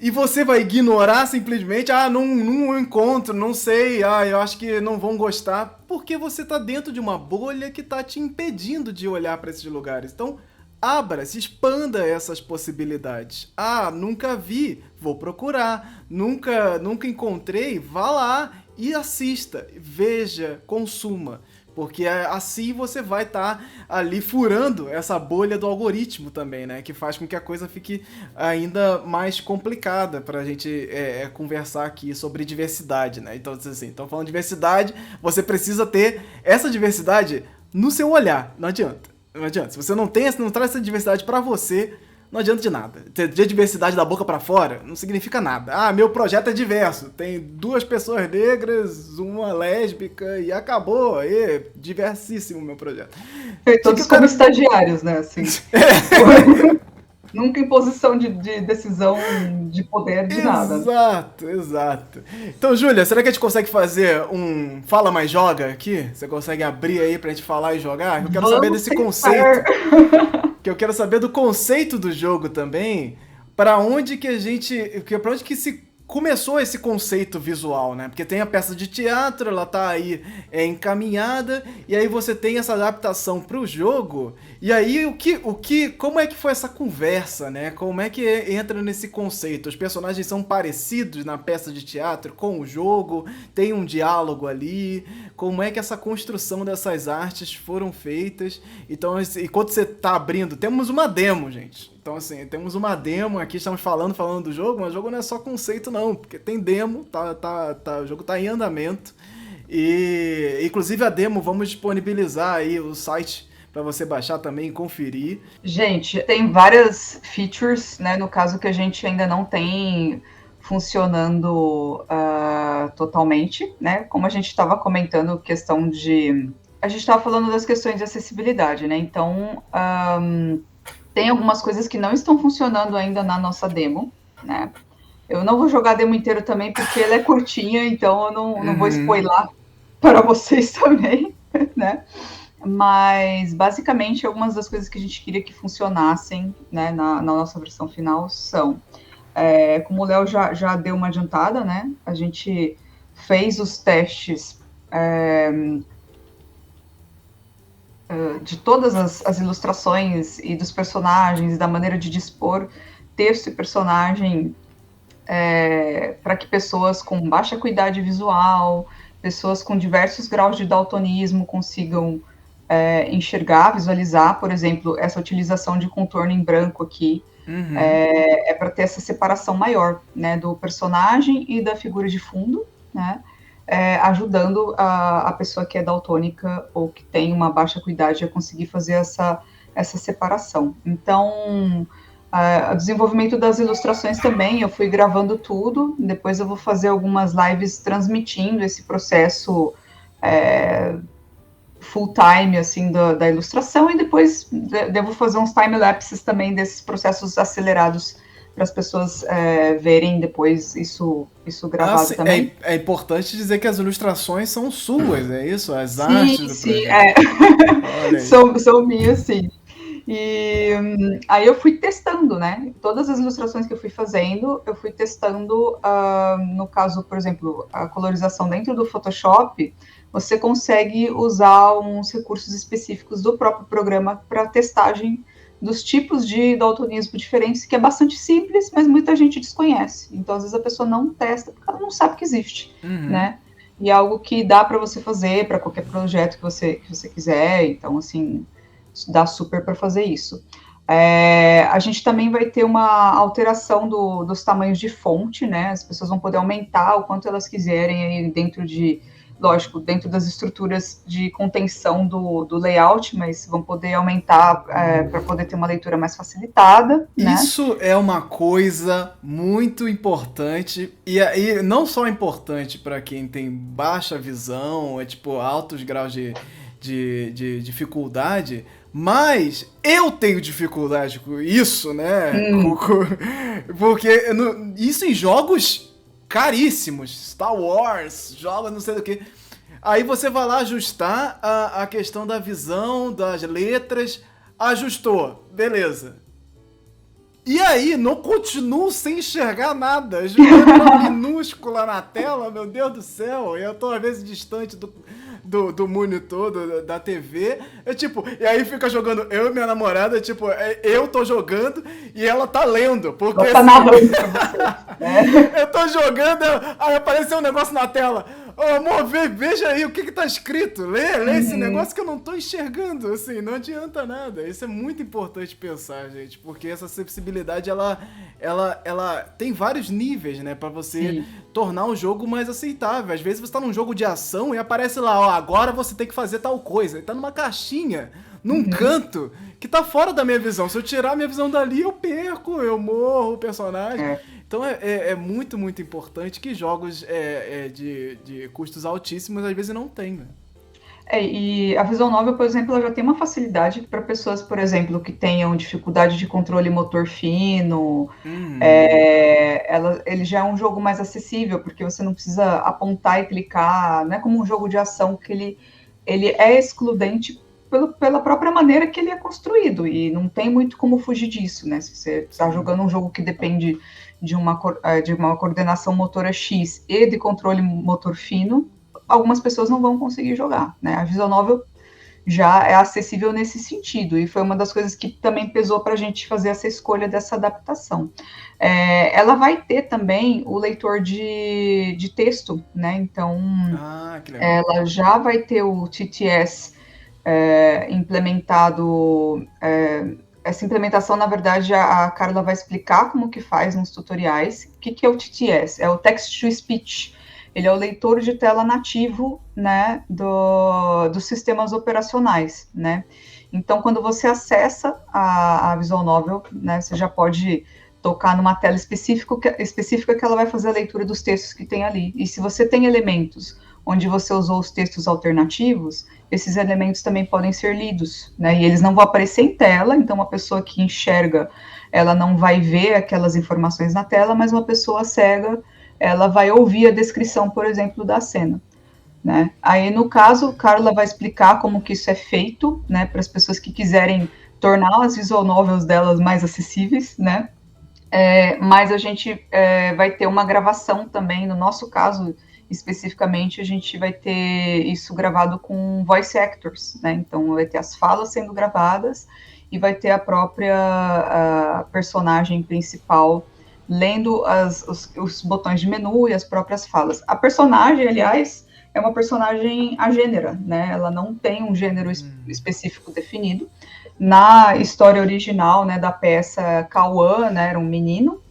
E você vai ignorar simplesmente, não encontro, não sei, eu acho que não vão gostar, porque você tá dentro de uma bolha que tá te impedindo de olhar para esses lugares. Então, abra-se, expanda essas possibilidades. Nunca vi, vou procurar. Nunca encontrei, vá lá e assista, veja, consuma. Porque assim você vai estar ali furando essa bolha do algoritmo também, né? Que faz com que a coisa fique ainda mais complicada pra gente conversar aqui sobre diversidade, né? Então, assim, falando de diversidade, você precisa ter essa diversidade no seu olhar. Não adianta. Não adianta. Se você não traz essa diversidade pra você, não adianta de nada. Ter diversidade da boca pra fora não significa nada. Ah, meu projeto é diverso. Tem 2 pessoas negras, uma lésbica e acabou. Aí, diversissimo o meu projeto. Todos como estagiários, né? Assim. Nunca em posição de decisão, de poder, de nada. Exato. Então, Júlia, será que a gente consegue fazer um Fala Mais Joga aqui? Você consegue abrir aí pra gente falar e jogar? Eu quero saber desse conceito. Que eu quero saber do conceito do jogo também, para onde que se começou esse conceito visual, né? Porque tem a peça de teatro, ela tá aí encaminhada, e aí você tem essa adaptação pro jogo, e aí como é que foi essa conversa, né? Como é que entra nesse conceito? Os personagens são parecidos na peça de teatro com o jogo? Tem um diálogo ali? Como é que essa construção dessas artes foram feitas? Então, enquanto você tá abrindo, temos uma demo, gente. Então, assim, temos uma demo aqui, estamos falando do jogo, mas o jogo não é só conceito, não, porque tem demo, o jogo tá em andamento, e inclusive a demo vamos disponibilizar aí o site para você baixar também e conferir. Gente, tem várias features, né, no caso que a gente ainda não tem funcionando totalmente, né, como a gente estava comentando, questão de... A gente estava falando das questões de acessibilidade, né, então... Tem algumas coisas que não estão funcionando ainda na nossa demo, né? Eu não vou jogar a demo inteiro também, porque ela é curtinha, então eu não vou spoiler para vocês também, né? Mas, basicamente, algumas das coisas que a gente queria que funcionassem, né, na nossa versão final são... como o Léo já deu uma adiantada, né? A gente fez os testes... de todas as ilustrações e dos personagens, da maneira de dispor texto e personagem, para que pessoas com baixa acuidade visual, pessoas com diversos graus de daltonismo consigam enxergar, visualizar, por exemplo, essa utilização de contorno em branco aqui, para ter essa separação maior, né, do personagem e da figura de fundo, né, ajudando a pessoa que é daltônica ou que tem uma baixa acuidade a conseguir fazer essa separação. Então, o desenvolvimento das ilustrações também, eu fui gravando tudo, depois eu vou fazer algumas lives transmitindo esse processo full time, assim, da ilustração, e depois devo fazer uns time-lapses também desses processos acelerados para as pessoas verem depois isso gravado também. É importante dizer que as ilustrações são suas, é isso? As artes do projeto. São minhas, sim. E aí eu fui testando, né? Todas as ilustrações que eu fui fazendo, eu fui testando, no caso, por exemplo, a colorização dentro do Photoshop, você consegue usar uns recursos específicos do próprio programa para testagem dos tipos de daltonismo diferentes, que é bastante simples, mas muita gente desconhece. Então, às vezes, a pessoa não testa, porque ela não sabe que existe, né? E é algo que dá para você fazer para qualquer projeto que você quiser. Então, assim, dá super para fazer isso. A gente também vai ter uma alteração dos tamanhos de fonte, né? As pessoas vão poder aumentar o quanto elas quiserem aí dentro das estruturas de contenção do layout, mas vão poder aumentar para poder ter uma leitura mais facilitada, né? Isso é uma coisa muito importante, e não só importante para quem tem baixa visão, altos graus de dificuldade, mas eu tenho dificuldade com isso, né? Porque isso em jogos caríssimos, Star Wars, jogos não sei do que. Aí você vai lá ajustar a questão da visão, das letras, ajustou, beleza. E aí, não continuo sem enxergar nada, as letras minúsculas na tela, meu Deus do céu, eu tô às vezes distante do monitor, da TV, e aí fica jogando eu e minha namorada, eu tô jogando e ela tá lendo, porque tá narrando pra você, né? Eu tô jogando, aí apareceu um negócio na tela, Ô, amor, veja aí o que tá escrito. Lê esse negócio que eu não tô enxergando, assim, não adianta nada. Isso é muito importante pensar, gente, porque essa acessibilidade, ela tem vários níveis, né, pra você tornar o jogo mais aceitável. Às vezes você tá num jogo de ação e aparece lá, ó, agora você tem que fazer tal coisa. E tá numa caixinha, num canto, que tá fora da minha visão. Se eu tirar a minha visão dali, eu perco, eu morro o personagem. Então é muito, muito importante que jogos de custos altíssimos às vezes não tem, né? E a visual novel, por exemplo, ela já tem uma facilidade para pessoas, por exemplo, que tenham dificuldade de controle motor fino. Ele já é um jogo mais acessível, porque você não precisa apontar e clicar, não é como um jogo de ação que ele é excludente pela própria maneira que ele é construído, e não tem muito como fugir disso, né? Se você está jogando um jogo que depende de uma coordenação motora X e de controle motor fino, algumas pessoas não vão conseguir jogar, né? A visual novel já é acessível nesse sentido, e foi uma das coisas que também pesou para a gente fazer essa escolha dessa adaptação. Ela vai ter também o leitor de texto, né? Então, que legal. ela já vai ter o TTS implementado. Essa implementação, na verdade, a Carla vai explicar como que faz nos tutoriais. O que é o TTS? É o Text to Speech. Ele é o leitor de tela nativo, né, dos sistemas operacionais, né? Então, quando você acessa a Visual Novel, né, você já pode tocar numa tela específica que ela vai fazer a leitura dos textos que tem ali. E se você tem elementos onde você usou os textos alternativos, esses elementos também podem ser lidos, né? E eles não vão aparecer em tela, então uma pessoa que enxerga, ela não vai ver aquelas informações na tela, mas uma pessoa cega, ela vai ouvir a descrição, por exemplo, da cena, né? Aí, no caso, Carla vai explicar como que isso é feito, né, para as pessoas que quiserem tornar as visual novels delas mais acessíveis, né? Mas a gente vai ter uma gravação também, no nosso caso, especificamente, a gente vai ter isso gravado com voice actors, né? Então, vai ter as falas sendo gravadas e vai ter a própria personagem principal lendo os botões de menu e as próprias falas. A personagem, aliás, é uma personagem agênera, né? Ela não tem um gênero específico definido. Na história original, né, da peça, Cauã, né, era um menino.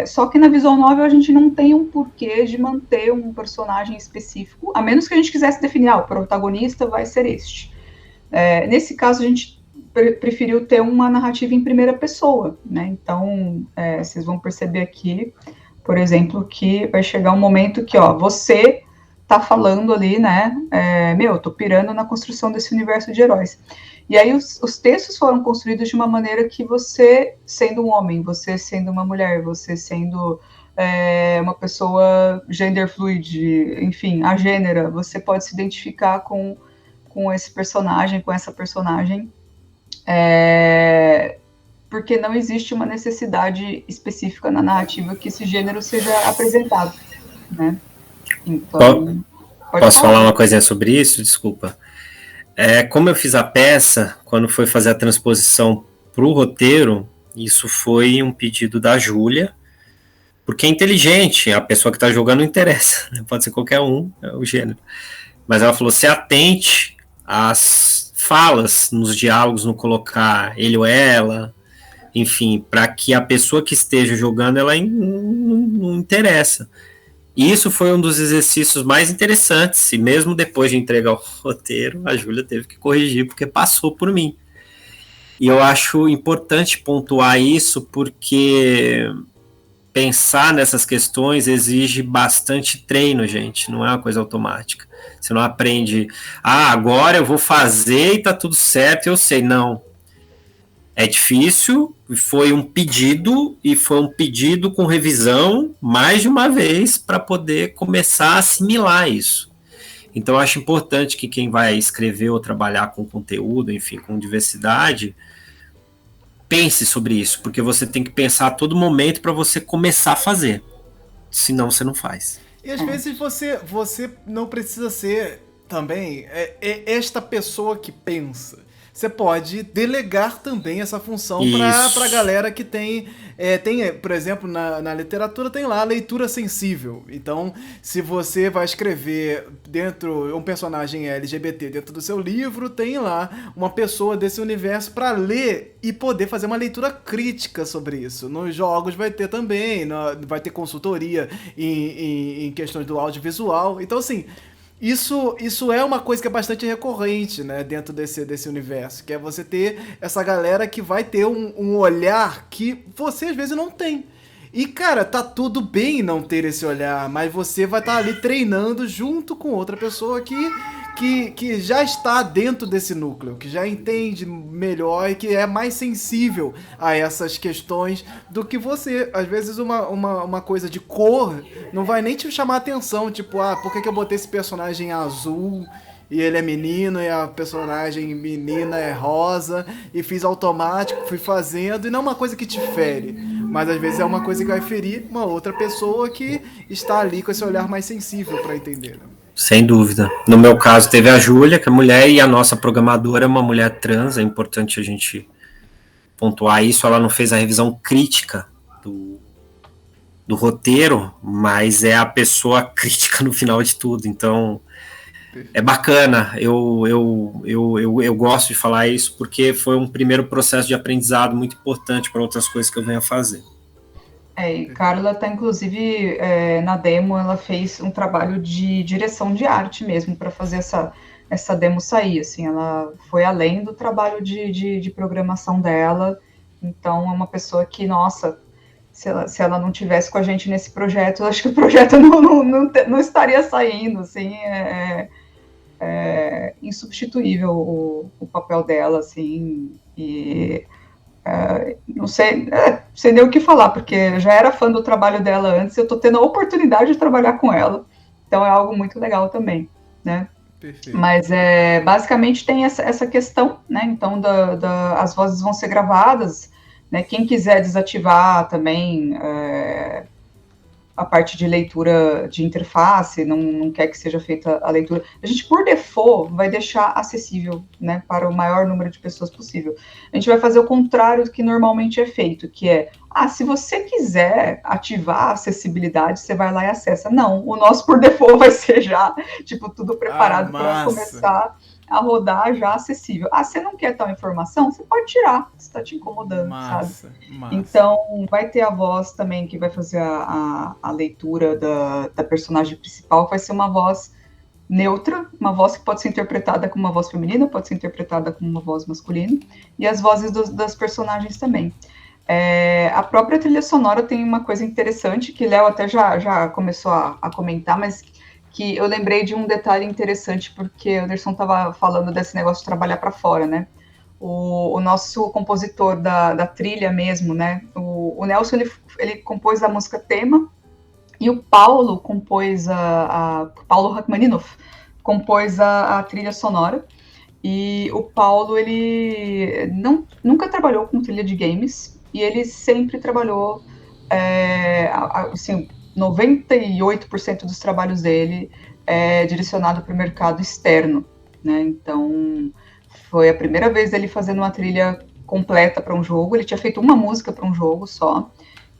Só que na visual novel a gente não tem um porquê de manter um personagem específico, a menos que a gente quisesse definir, o protagonista vai ser este. Nesse caso, a gente preferiu ter uma narrativa em primeira pessoa, né? Então, vocês vão perceber aqui, por exemplo, que vai chegar um momento que, você tá falando ali, né? Eu tô pirando na construção desse universo de heróis. E aí os textos foram construídos de uma maneira que você, sendo um homem, você sendo uma mulher, você sendo uma pessoa gender fluid, enfim, agênera, você pode se identificar com esse personagem, com essa personagem, porque não existe uma necessidade específica na narrativa que esse gênero seja apresentado, né? Então, posso falar uma coisinha sobre isso? Desculpa. Como eu fiz a peça, quando foi fazer a transposição para o roteiro, isso foi um pedido da Júlia, porque é inteligente, a pessoa que está jogando não interessa, pode ser qualquer um, é o gênero. Mas ela falou, se atente às falas, nos diálogos, não colocar ele ou ela, enfim, para que a pessoa que esteja jogando, ela não interessa. E isso foi um dos exercícios mais interessantes, e mesmo depois de entregar o roteiro, a Júlia teve que corrigir, porque passou por mim. E eu acho importante pontuar isso, porque pensar nessas questões exige bastante treino, gente, não é uma coisa automática. Você não aprende, agora eu vou fazer e tá tudo certo, eu sei, não. É difícil, foi um pedido, e foi um pedido com revisão mais de uma vez para poder começar a assimilar isso. Então eu acho importante que quem vai escrever ou trabalhar com conteúdo, enfim, com diversidade, pense sobre isso, porque você tem que pensar a todo momento para você começar a fazer, senão você não faz. E às vezes você não precisa ser também esta pessoa que pensa. você pode delegar também essa função Isso. para a galera que tem, por exemplo, na literatura tem lá a leitura sensível. Então, se você vai escrever um personagem LGBT dentro do seu livro, tem lá uma pessoa desse universo para ler e poder fazer uma leitura crítica sobre isso. Nos jogos vai ter também, vai ter consultoria em questões do audiovisual. Então, assim, isso é uma coisa que é bastante recorrente, né, dentro desse universo, que é você ter essa galera que vai ter um olhar que você às vezes não tem. E, cara, tá tudo bem não ter esse olhar, mas você vai estar ali treinando junto com outra pessoa que já está dentro desse núcleo, que já entende melhor e que é mais sensível a essas questões do que você. Às vezes uma coisa de cor não vai nem te chamar a atenção, tipo, por que eu botei esse personagem azul e ele é menino e a personagem menina é rosa e fiz automático, fui fazendo, e não é uma coisa que te fere, mas às vezes é uma coisa que vai ferir uma outra pessoa que está ali com esse olhar mais sensível para entender, né? Sem dúvida. No meu caso, teve a Júlia, que é mulher, e a nossa programadora é uma mulher trans. É importante a gente pontuar isso. Ela não fez a revisão crítica do roteiro, mas é a pessoa crítica no final de tudo. Então, é bacana. Eu gosto de falar isso porque foi um primeiro processo de aprendizado muito importante para outras coisas que eu venho a fazer. E Carla está, inclusive, na demo, ela fez um trabalho de direção de arte mesmo para fazer essa demo sair, assim, ela foi além do trabalho de programação dela, então é uma pessoa que, nossa, se ela não tivesse com a gente nesse projeto, eu acho que o projeto não estaria saindo, assim, é insubstituível o papel dela, assim, e... não sei nem o que falar, porque eu já era fã do trabalho dela antes, eu estou tendo a oportunidade de trabalhar com ela, então é algo muito legal também, né? Perfeito. Mas basicamente tem essa questão, né? Então as vozes vão ser gravadas, né? Quem quiser desativar também a parte de leitura de interface, não quer que seja feita a leitura, a gente, por default, vai deixar acessível, né, para o maior número de pessoas possível. A gente vai fazer o contrário do que normalmente é feito, que é, se você quiser ativar a acessibilidade, você vai lá e acessa. Não, o nosso, por default, vai ser já, tipo, tudo preparado para começar a rodar já acessível. Você não quer tal informação? Você pode tirar, se está te incomodando, sabe? Massa. Então, vai ter a voz também que vai fazer a leitura da personagem principal, vai ser uma voz neutra, uma voz que pode ser interpretada como uma voz feminina, pode ser interpretada como uma voz masculina, e as vozes das personagens também. A própria trilha sonora tem uma coisa interessante, que Léo até já começou a comentar, mas que eu lembrei de um detalhe interessante, porque o Anderson estava falando desse negócio de trabalhar para fora, né? O nosso compositor da trilha mesmo, né? O Nelson, ele compôs a música tema, e o Paulo compôs Paulo Rachmaninoff compôs a trilha sonora. E o Paulo, ele nunca trabalhou com trilha de games, e ele sempre trabalhou, assim, 98% dos trabalhos dele é direcionado para o mercado externo, né? Então, foi a primeira vez dele fazendo uma trilha completa para um jogo. Ele tinha feito uma música para um jogo só,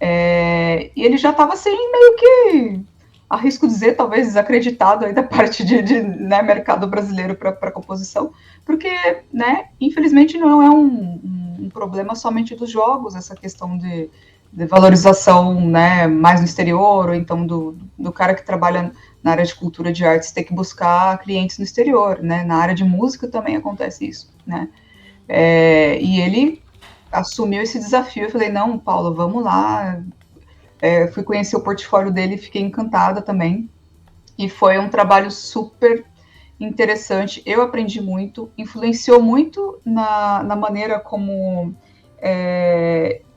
e ele já estava assim, meio que, arrisco dizer, talvez desacreditado aí da parte de né, mercado brasileiro para composição, porque, né, infelizmente não é um problema somente dos jogos, essa questão de valorização, né, mais no exterior, ou então do cara que trabalha na área de cultura de artes ter que buscar clientes no exterior, né? Na área de música também acontece isso, né? E ele assumiu esse desafio. Eu falei, não, Paulo, vamos lá. Fui conhecer o portfólio dele e fiquei encantada também. E foi um trabalho super interessante. Eu aprendi muito, influenciou muito na maneira como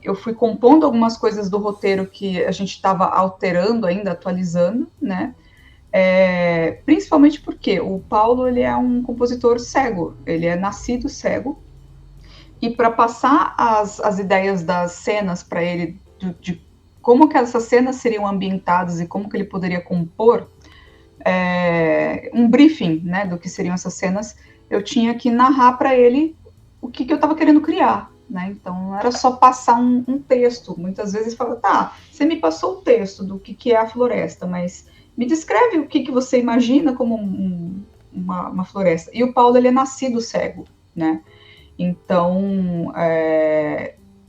eu fui compondo algumas coisas do roteiro que a gente estava alterando ainda, atualizando, né? Principalmente porque o Paulo, ele é um compositor cego, ele é nascido cego, e para passar as ideias das cenas para ele, de como que essas cenas seriam ambientadas e como que ele poderia compor um briefing, né, do que seriam essas cenas, eu tinha que narrar para ele o que eu estava querendo criar, né? Então, não era só passar um texto. Muitas vezes fala, tá, você me passou o texto do que é a floresta, mas me descreve o que você imagina como uma floresta. E o Paulo, ele é nascido cego, né? Então,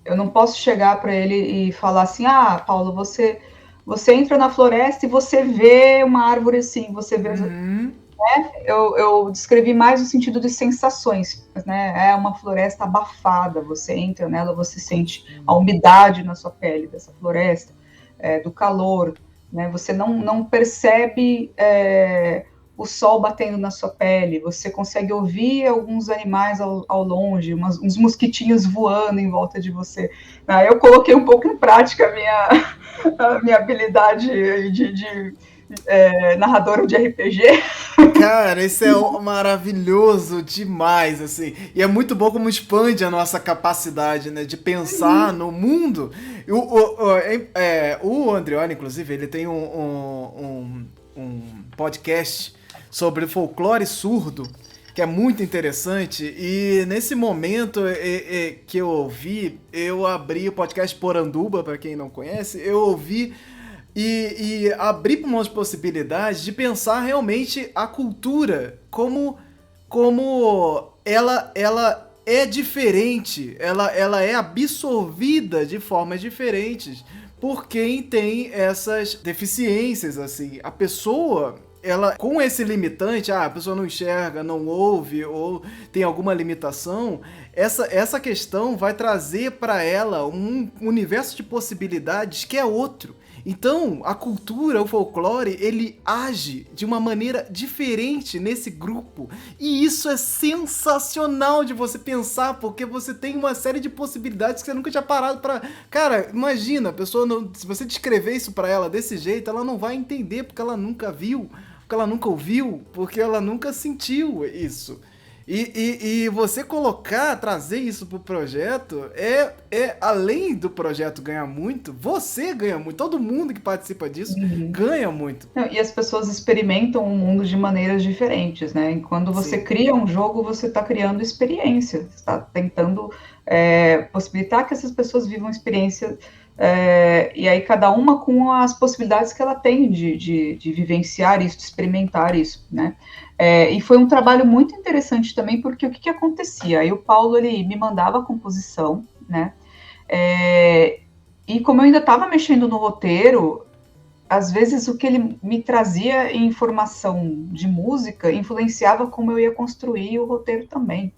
eu não posso chegar para ele e falar assim, Paulo, você entra na floresta e você vê uma árvore assim, você vê... Eu descrevi mais no sentido de sensações, né? É uma floresta abafada, você entra nela, você sente a umidade na sua pele dessa floresta, do calor, né? Você não percebe o sol batendo na sua pele, você consegue ouvir alguns animais ao longe, uns mosquitinhos voando em volta de você. Eu coloquei um pouco em prática a minha habilidade de narrador de RPG. Cara, isso é maravilhoso demais, assim. E é muito bom como expande a nossa capacidade, né, de pensar no mundo. O Andreoli, inclusive, ele tem um podcast sobre folclore surdo, que é muito interessante. E nesse momento que eu ouvi, eu abri o podcast Poranduba, para quem não conhece, eu ouvi... E abrir para umas possibilidades de pensar realmente a cultura como ela é diferente, ela é absorvida de formas diferentes por quem tem essas deficiências, assim. A pessoa, ela, com esse limitante, a pessoa não enxerga, não ouve ou tem alguma limitação, essa questão vai trazer para ela um universo de possibilidades que é outro. Então, a cultura, o folclore, ele age de uma maneira diferente nesse grupo. E isso é sensacional de você pensar, porque você tem uma série de possibilidades que você nunca tinha parado pra... Cara, imagina, a pessoa, se você descrever isso pra ela desse jeito, ela não vai entender, porque ela nunca viu, porque ela nunca ouviu, porque ela nunca sentiu isso. E você trazer isso pro projeto, além do projeto ganhar muito, você ganha muito, todo mundo que participa disso ganha muito. E as pessoas experimentam o mundo de maneiras diferentes, né? E quando você cria um jogo, você está criando experiência, você está tentando possibilitar que essas pessoas vivam experiência, e aí cada uma com as possibilidades que ela tem de vivenciar isso, de experimentar isso, né? E foi um trabalho muito interessante também, porque o que acontecia? Aí o Paulo, ele me mandava a composição, né? E como eu ainda estava mexendo no roteiro, às vezes o que ele me trazia em informação de música influenciava como eu ia construir o roteiro também.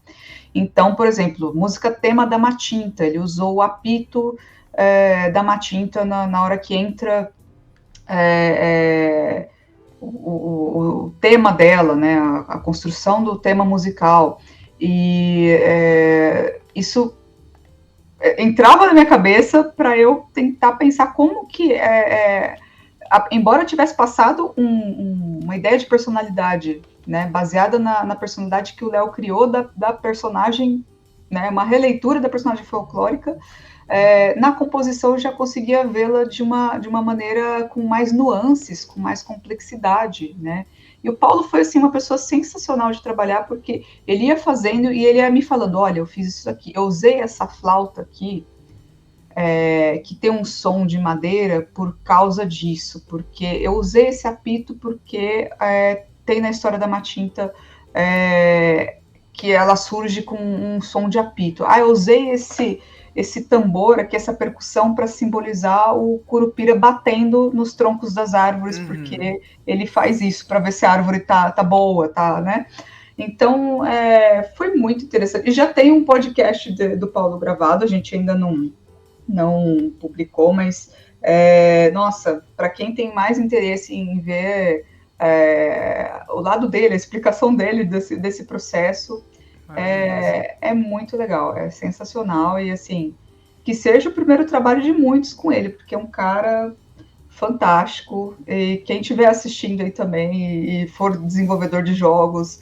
Então, por exemplo, música tema da Matinta, ele usou o apito da Matinta na hora que entra... O tema dela, né, a construção do tema musical, e isso entrava na minha cabeça para eu tentar pensar como que, embora eu tivesse passado uma ideia de personalidade, né, baseada na personalidade que o Léo criou da personagem, né, uma releitura da personagem folclórica, na composição eu já conseguia vê-la de uma maneira com mais nuances, com mais complexidade, né? E o Paulo foi, assim, uma pessoa sensacional de trabalhar, porque ele ia fazendo e ele ia me falando, olha, eu fiz isso aqui, eu usei essa flauta aqui, que tem um som de madeira por causa disso, porque eu usei esse apito porque tem na história da Matinta que ela surge com um som de apito. Eu usei esse tambor aqui, essa percussão, para simbolizar o curupira batendo nos troncos das árvores, porque ele faz isso para ver se a árvore tá boa, tá, né? Então, foi muito interessante. E já tem um podcast do Paulo gravado, a gente ainda não publicou, mas, nossa, para quem tem mais interesse em ver o lado dele, a explicação dele desse processo, é muito legal, é sensacional, e assim, que seja o primeiro trabalho de muitos com ele, porque é um cara fantástico, e quem estiver assistindo aí também e for desenvolvedor de jogos,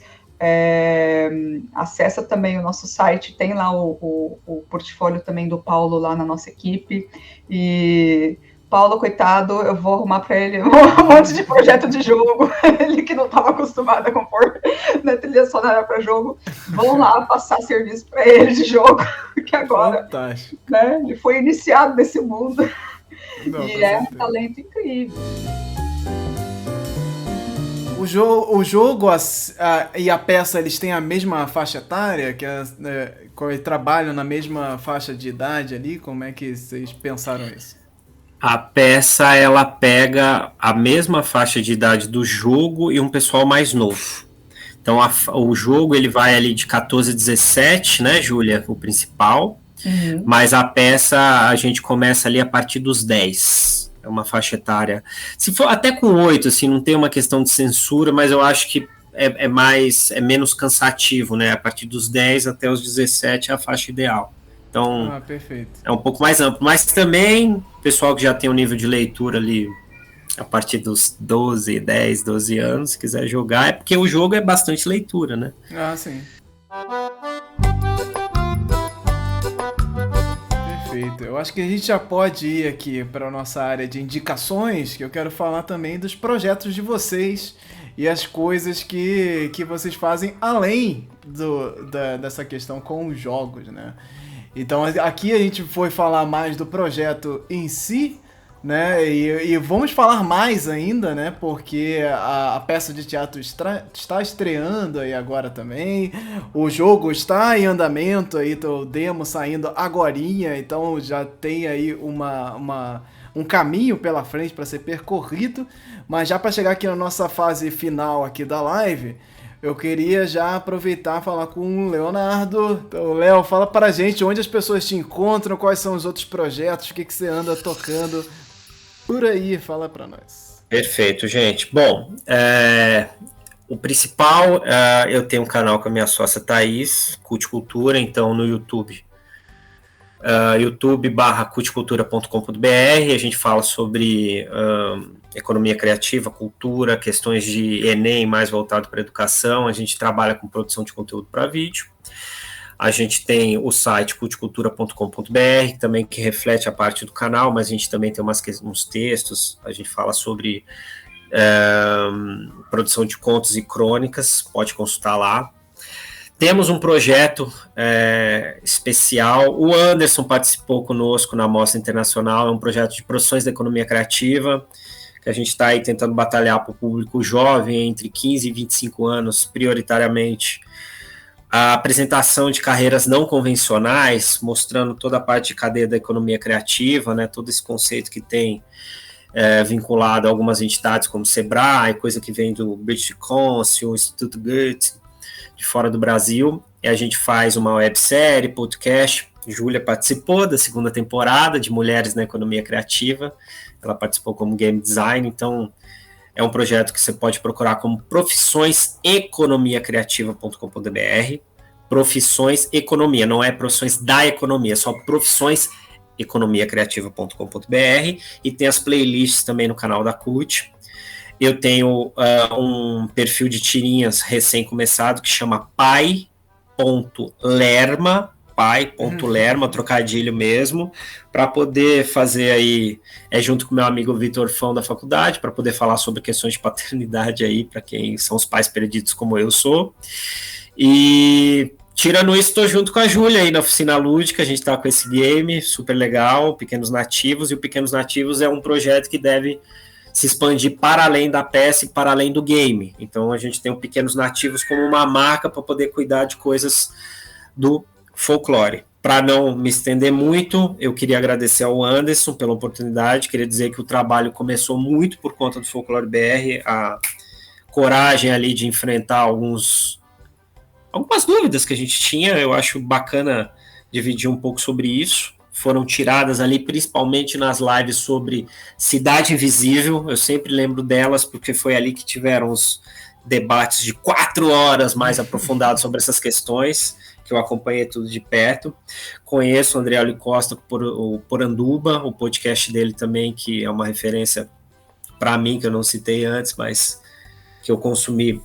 acessa também o nosso site, tem lá o portfólio também do Paulo lá na nossa equipe, e Paulo, coitado, eu vou arrumar para ele um monte de projeto de jogo, ele que não estava acostumado a compor na trilha sonora para jogo, vão lá passar serviço para ele de jogo, que agora, fantástico, né, ele foi iniciado nesse mundo. Não, e é um talento incrível. O jogo e a peça, eles têm a mesma faixa etária? Trabalham na mesma faixa de idade ali? Como é que vocês pensaram isso? A peça, ela pega a mesma faixa de idade do jogo e um pessoal mais novo. Então, o jogo, ele vai ali de 14 a 17, né, Júlia? O principal. Uhum. Mas a peça, a gente começa ali a partir dos 10. É uma faixa etária. Se for até com 8, assim, não tem uma questão de censura, mas eu acho que é menos cansativo, né? A partir dos 10 até os 17 é a faixa ideal. Então, perfeito. É um pouco mais amplo. Mas também, pessoal que já tem um nível de leitura ali a partir dos 12 anos, se quiser jogar, é porque o jogo é bastante leitura, né? Sim. Perfeito. Eu acho que a gente já pode ir aqui para a nossa área de indicações, que eu quero falar também dos projetos de vocês e as coisas que vocês fazem além dessa questão com os jogos, né? Então aqui a gente foi falar mais do projeto em si, né? E vamos falar mais ainda, né? Porque a peça de teatro está estreando aí agora também. O jogo está em andamento aí, o demo saindo agorinha, então já tem aí um caminho pela frente para ser percorrido. Mas já para chegar aqui na nossa fase final aqui da live, eu queria já aproveitar e falar com o Leonardo. Então, Léo, fala pra gente onde as pessoas te encontram, quais são os outros projetos, o que você anda tocando por aí, fala pra nós. Perfeito, gente. Bom, o principal, eu tenho um canal com a minha sócia Thaís, Culticultura, então no YouTube, youtube.culticultura.com.br, a gente fala sobre economia criativa, cultura, questões de Enem mais voltado para educação, a gente trabalha com produção de conteúdo para vídeo. A gente tem o site culticultura.com.br, também que reflete a parte do canal, mas a gente também tem uns textos, a gente fala sobre produção de contos e crônicas, pode consultar lá. Temos um projeto especial, o Anderson participou conosco na Mostra Internacional, é um projeto de produções da economia criativa, que a gente está aí tentando batalhar para o público jovem, entre 15 e 25 anos, prioritariamente, a apresentação de carreiras não convencionais, mostrando toda a parte de cadeia da economia criativa, né, todo esse conceito que tem vinculado a algumas entidades como o Sebrae, coisa que vem do British Council, o Instituto Goethe, de fora do Brasil, e a gente faz uma websérie, podcast. Júlia participou da segunda temporada de Mulheres na Economia Criativa, ela participou como game design, então é um projeto que você pode procurar como profissõeseconomiacriativa.com.br, profissões economia, não é profissões da economia, é só profissões economiacriativa.com.br, e tem as playlists também no canal da CUT. Eu tenho um perfil de tirinhas recém-começado que chama pai.lerma, trocadilho mesmo, para poder fazer aí, junto com meu amigo Vitor Fão da faculdade, para poder falar sobre questões de paternidade aí, para quem são os pais perdidos como eu sou. E tirando isso, estou junto com a Júlia aí na Oficina Lúdica, a gente está com esse game super legal, Pequenos Nativos, e o Pequenos Nativos é um projeto que deve se expandir para além da peça e para além do game. Então a gente tem o Pequenos Nativos como uma marca para poder cuidar de coisas do folclore. Para não me estender muito, eu queria agradecer ao Anderson pela oportunidade, queria dizer que o trabalho começou muito por conta do Folclore BR, a coragem ali de enfrentar algumas dúvidas que a gente tinha, eu acho bacana dividir um pouco sobre isso. Foram tiradas ali, principalmente nas lives sobre Cidade Invisível, eu sempre lembro delas, porque foi ali que tiveram os debates de 4 horas mais aprofundados sobre essas questões, que eu acompanhei tudo de perto. Conheço o André Oli Costa, o Poranduba, o podcast dele também, que é uma referência para mim, que eu não citei antes, mas que eu consumi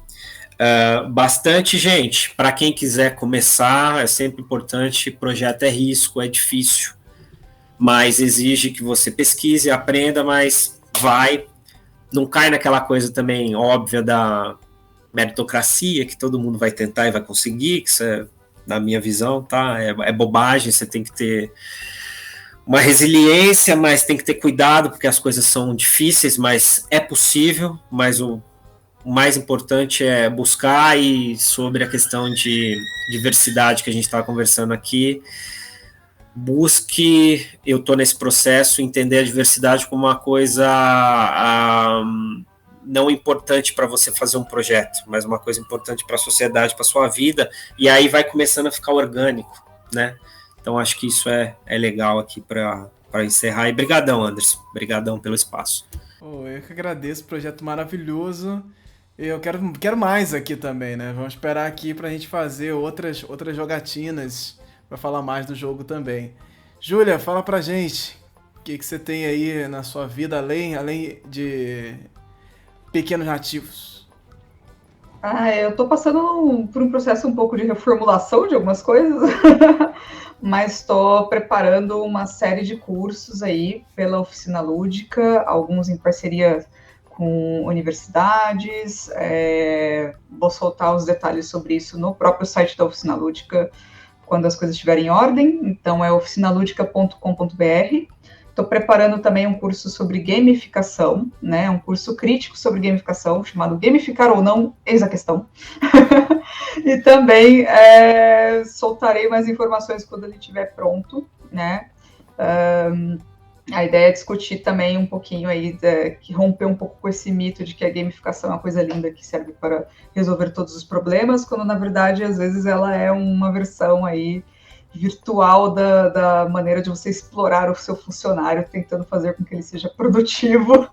bastante. Gente, para quem quiser começar, é sempre importante, projeto é risco, é difícil. mas exige que você pesquise, aprenda, mas não cai naquela coisa também óbvia da meritocracia, que todo mundo vai tentar e vai conseguir, que isso é, na minha visão, tá? É bobagem, você tem que ter uma resiliência, mas tem que ter cuidado, porque as coisas são difíceis, mas é possível, mas o mais importante é buscar. E sobre a questão de diversidade que a gente estava conversando aqui, busque, eu estou nesse processo, entender a diversidade como uma coisa não importante para você fazer um projeto, mas uma coisa importante para a sociedade, para a sua vida, e aí vai começando a ficar orgânico, né? Então acho que isso é legal aqui para encerrar. E brigadão, Anderson, brigadão pelo espaço. Eu que agradeço, projeto maravilhoso. Eu quero mais aqui também, né? Vamos esperar aqui pra gente fazer outras jogatinas para falar mais do jogo também. Júlia, fala pra gente o que você tem aí na sua vida além de Pequenos Nativos. Eu tô passando por um processo um pouco de reformulação de algumas coisas, mas estou preparando uma série de cursos aí pela Oficina Lúdica, alguns em parceria com universidades. Vou soltar os detalhes sobre isso no próprio site da Oficina Lúdica quando as coisas estiverem em ordem. Então é oficinaludica.com.br. Estou preparando também um curso sobre gamificação, né? Um curso crítico sobre gamificação, chamado Gamificar ou Não, Eis a Questão. E também soltarei mais informações quando ele estiver pronto, né? A ideia é discutir também um pouquinho aí, que romper um pouco com esse mito de que a gamificação é uma coisa linda que serve para resolver todos os problemas, quando na verdade às vezes ela é uma versão aí virtual da maneira de você explorar o seu funcionário, tentando fazer com que ele seja produtivo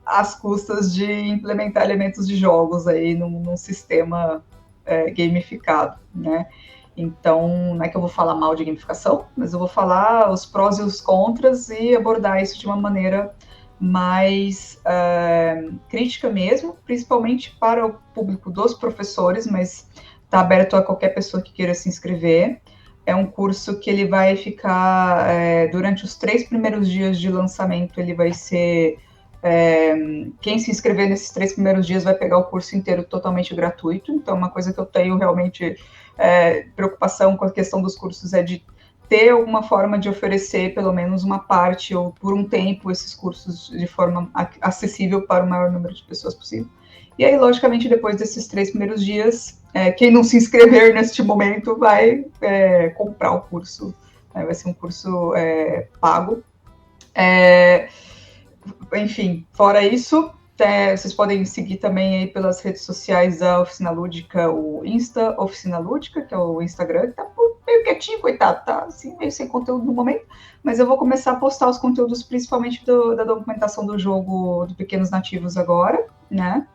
às custas de implementar elementos de jogos aí num sistema gamificado, né? Então, não é que eu vou falar mal de gamificação, mas eu vou falar os prós e os contras e abordar isso de uma maneira mais crítica mesmo, principalmente para o público dos professores, mas está aberto a qualquer pessoa que queira se inscrever. É um curso que ele vai ficar, durante os 3 primeiros dias de lançamento, ele vai ser... quem se inscrever nesses 3 primeiros dias vai pegar o curso inteiro totalmente gratuito. Então, uma coisa que eu tenho realmente preocupação com a questão dos cursos é de ter alguma forma de oferecer pelo menos uma parte ou por um tempo esses cursos de forma acessível para o maior número de pessoas possível. E aí, logicamente, depois desses 3 primeiros dias, quem não se inscrever neste momento vai comprar o curso. Vai ser um curso pago. Enfim, fora isso, vocês podem seguir também aí pelas redes sociais da Oficina Lúdica, o Insta Oficina Lúdica, que é o Instagram, que tá meio quietinho, coitado, tá assim, meio sem conteúdo no momento, mas eu vou começar a postar os conteúdos, principalmente da documentação do jogo do Pequenos Nativos agora, né?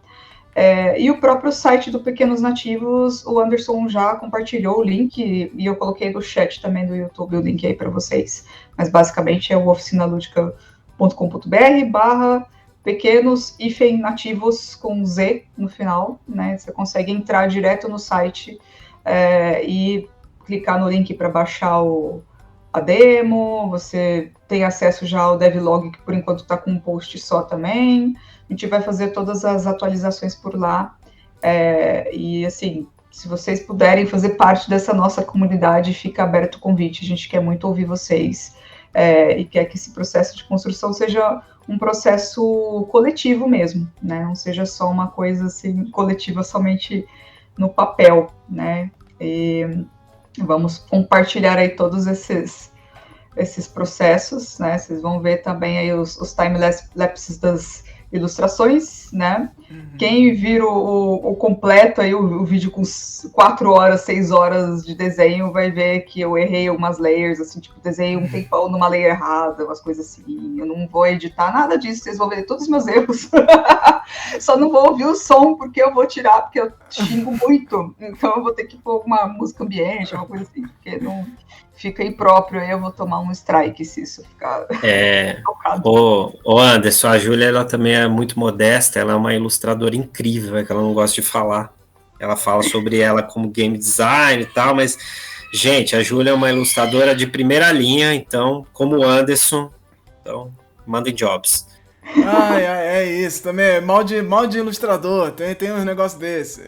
E o próprio site do Pequenos Nativos, o Anderson já compartilhou o link, e eu coloquei no chat também do YouTube o link aí para vocês, mas basicamente é o oficinaludica.com.br/pequenos-nativos com Z no final, né? Você consegue entrar direto no site e clicar no link para baixar a demo. Você tem acesso já ao devlog, que por enquanto está com um post só também. A gente vai fazer todas as atualizações por lá. E assim, se vocês puderem fazer parte dessa nossa comunidade, fica aberto o convite. A gente quer muito ouvir vocês e quer que esse processo de construção seja um processo coletivo mesmo, né? Não seja só uma coisa assim coletiva somente no papel, né? E vamos compartilhar aí todos esses processos, né? Vocês vão ver também aí os time-lapses das ilustrações, né? Quem vira o completo aí, o vídeo com 4 horas, 6 horas de desenho, vai ver que eu errei algumas layers, assim, tipo, desenhei um tempão numa layer errada, umas coisas assim. Eu não vou editar nada disso, vocês vão ver todos os meus erros. Só não vou ouvir o som, porque eu vou tirar, porque eu xingo muito. Então eu vou ter que pôr uma música ambiente, uma coisa assim, porque não fica impróprio, aí eu vou tomar um strike se isso ficar tocado. Ô Anderson, a Júlia, ela também é muito modesta, ela é uma ilustradora incrível, que ela não gosta de falar. Ela fala sobre ela como game design e tal, mas Gente, a Júlia é uma ilustradora de primeira linha, então, como o Anderson, então, mandem jobs. É isso, também é mal de ilustrador, tem uns negócios desses.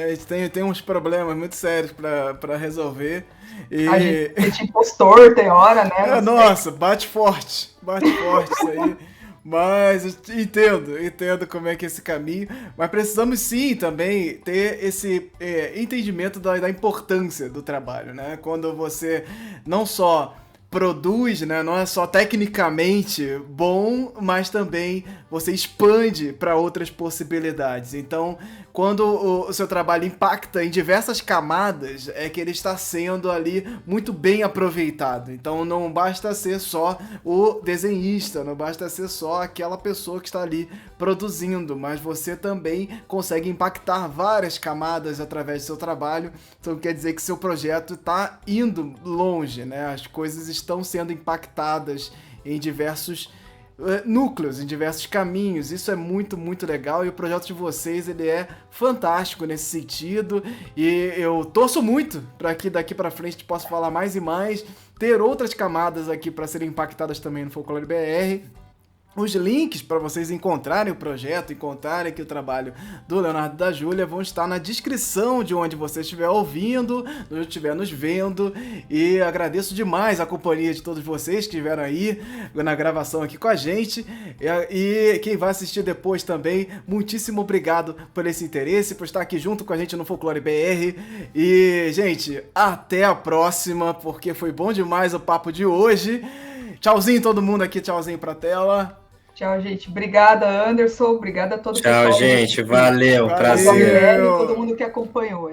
A gente tem uns problemas muito sérios pra resolver. E... A gente impostor, tem hora, né? Nossa, bate forte isso aí. Mas entendo como é que é esse caminho. Mas precisamos sim também ter esse entendimento da importância do trabalho, né? Quando você não só produz, né? Não é só tecnicamente bom, mas também você expande para outras possibilidades. Então, quando o seu trabalho impacta em diversas camadas, é que ele está sendo ali muito bem aproveitado. Então, não basta ser só o desenhista, não basta ser só aquela pessoa que está ali produzindo, mas você também consegue impactar várias camadas através do seu trabalho. Então, quer dizer que seu projeto está indo longe, né? As coisas estão sendo impactadas em diversos núcleos, em diversos caminhos. Isso é muito, muito legal, e o projeto de vocês, ele é fantástico nesse sentido, e eu torço muito para que daqui para frente a gente possa falar mais e mais, ter outras camadas aqui para serem impactadas também no Folclore BR. Os links para vocês encontrarem o projeto, encontrarem aqui o trabalho do Leonardo e da Júlia vão estar na descrição de onde você estiver ouvindo, onde estiver nos vendo, e agradeço demais a companhia de todos vocês que estiveram aí na gravação aqui com a gente, e quem vai assistir depois também, muitíssimo obrigado por esse interesse, por estar aqui junto com a gente no Folclore BR, e gente, até a próxima, porque foi bom demais o papo de hoje. Tchauzinho todo mundo aqui, tchauzinho pra tela. Tchau, gente. Obrigada, Anderson. Obrigada a todo o pessoal. Tchau, gente. Valeu. Prazer. Todo mundo que acompanhou.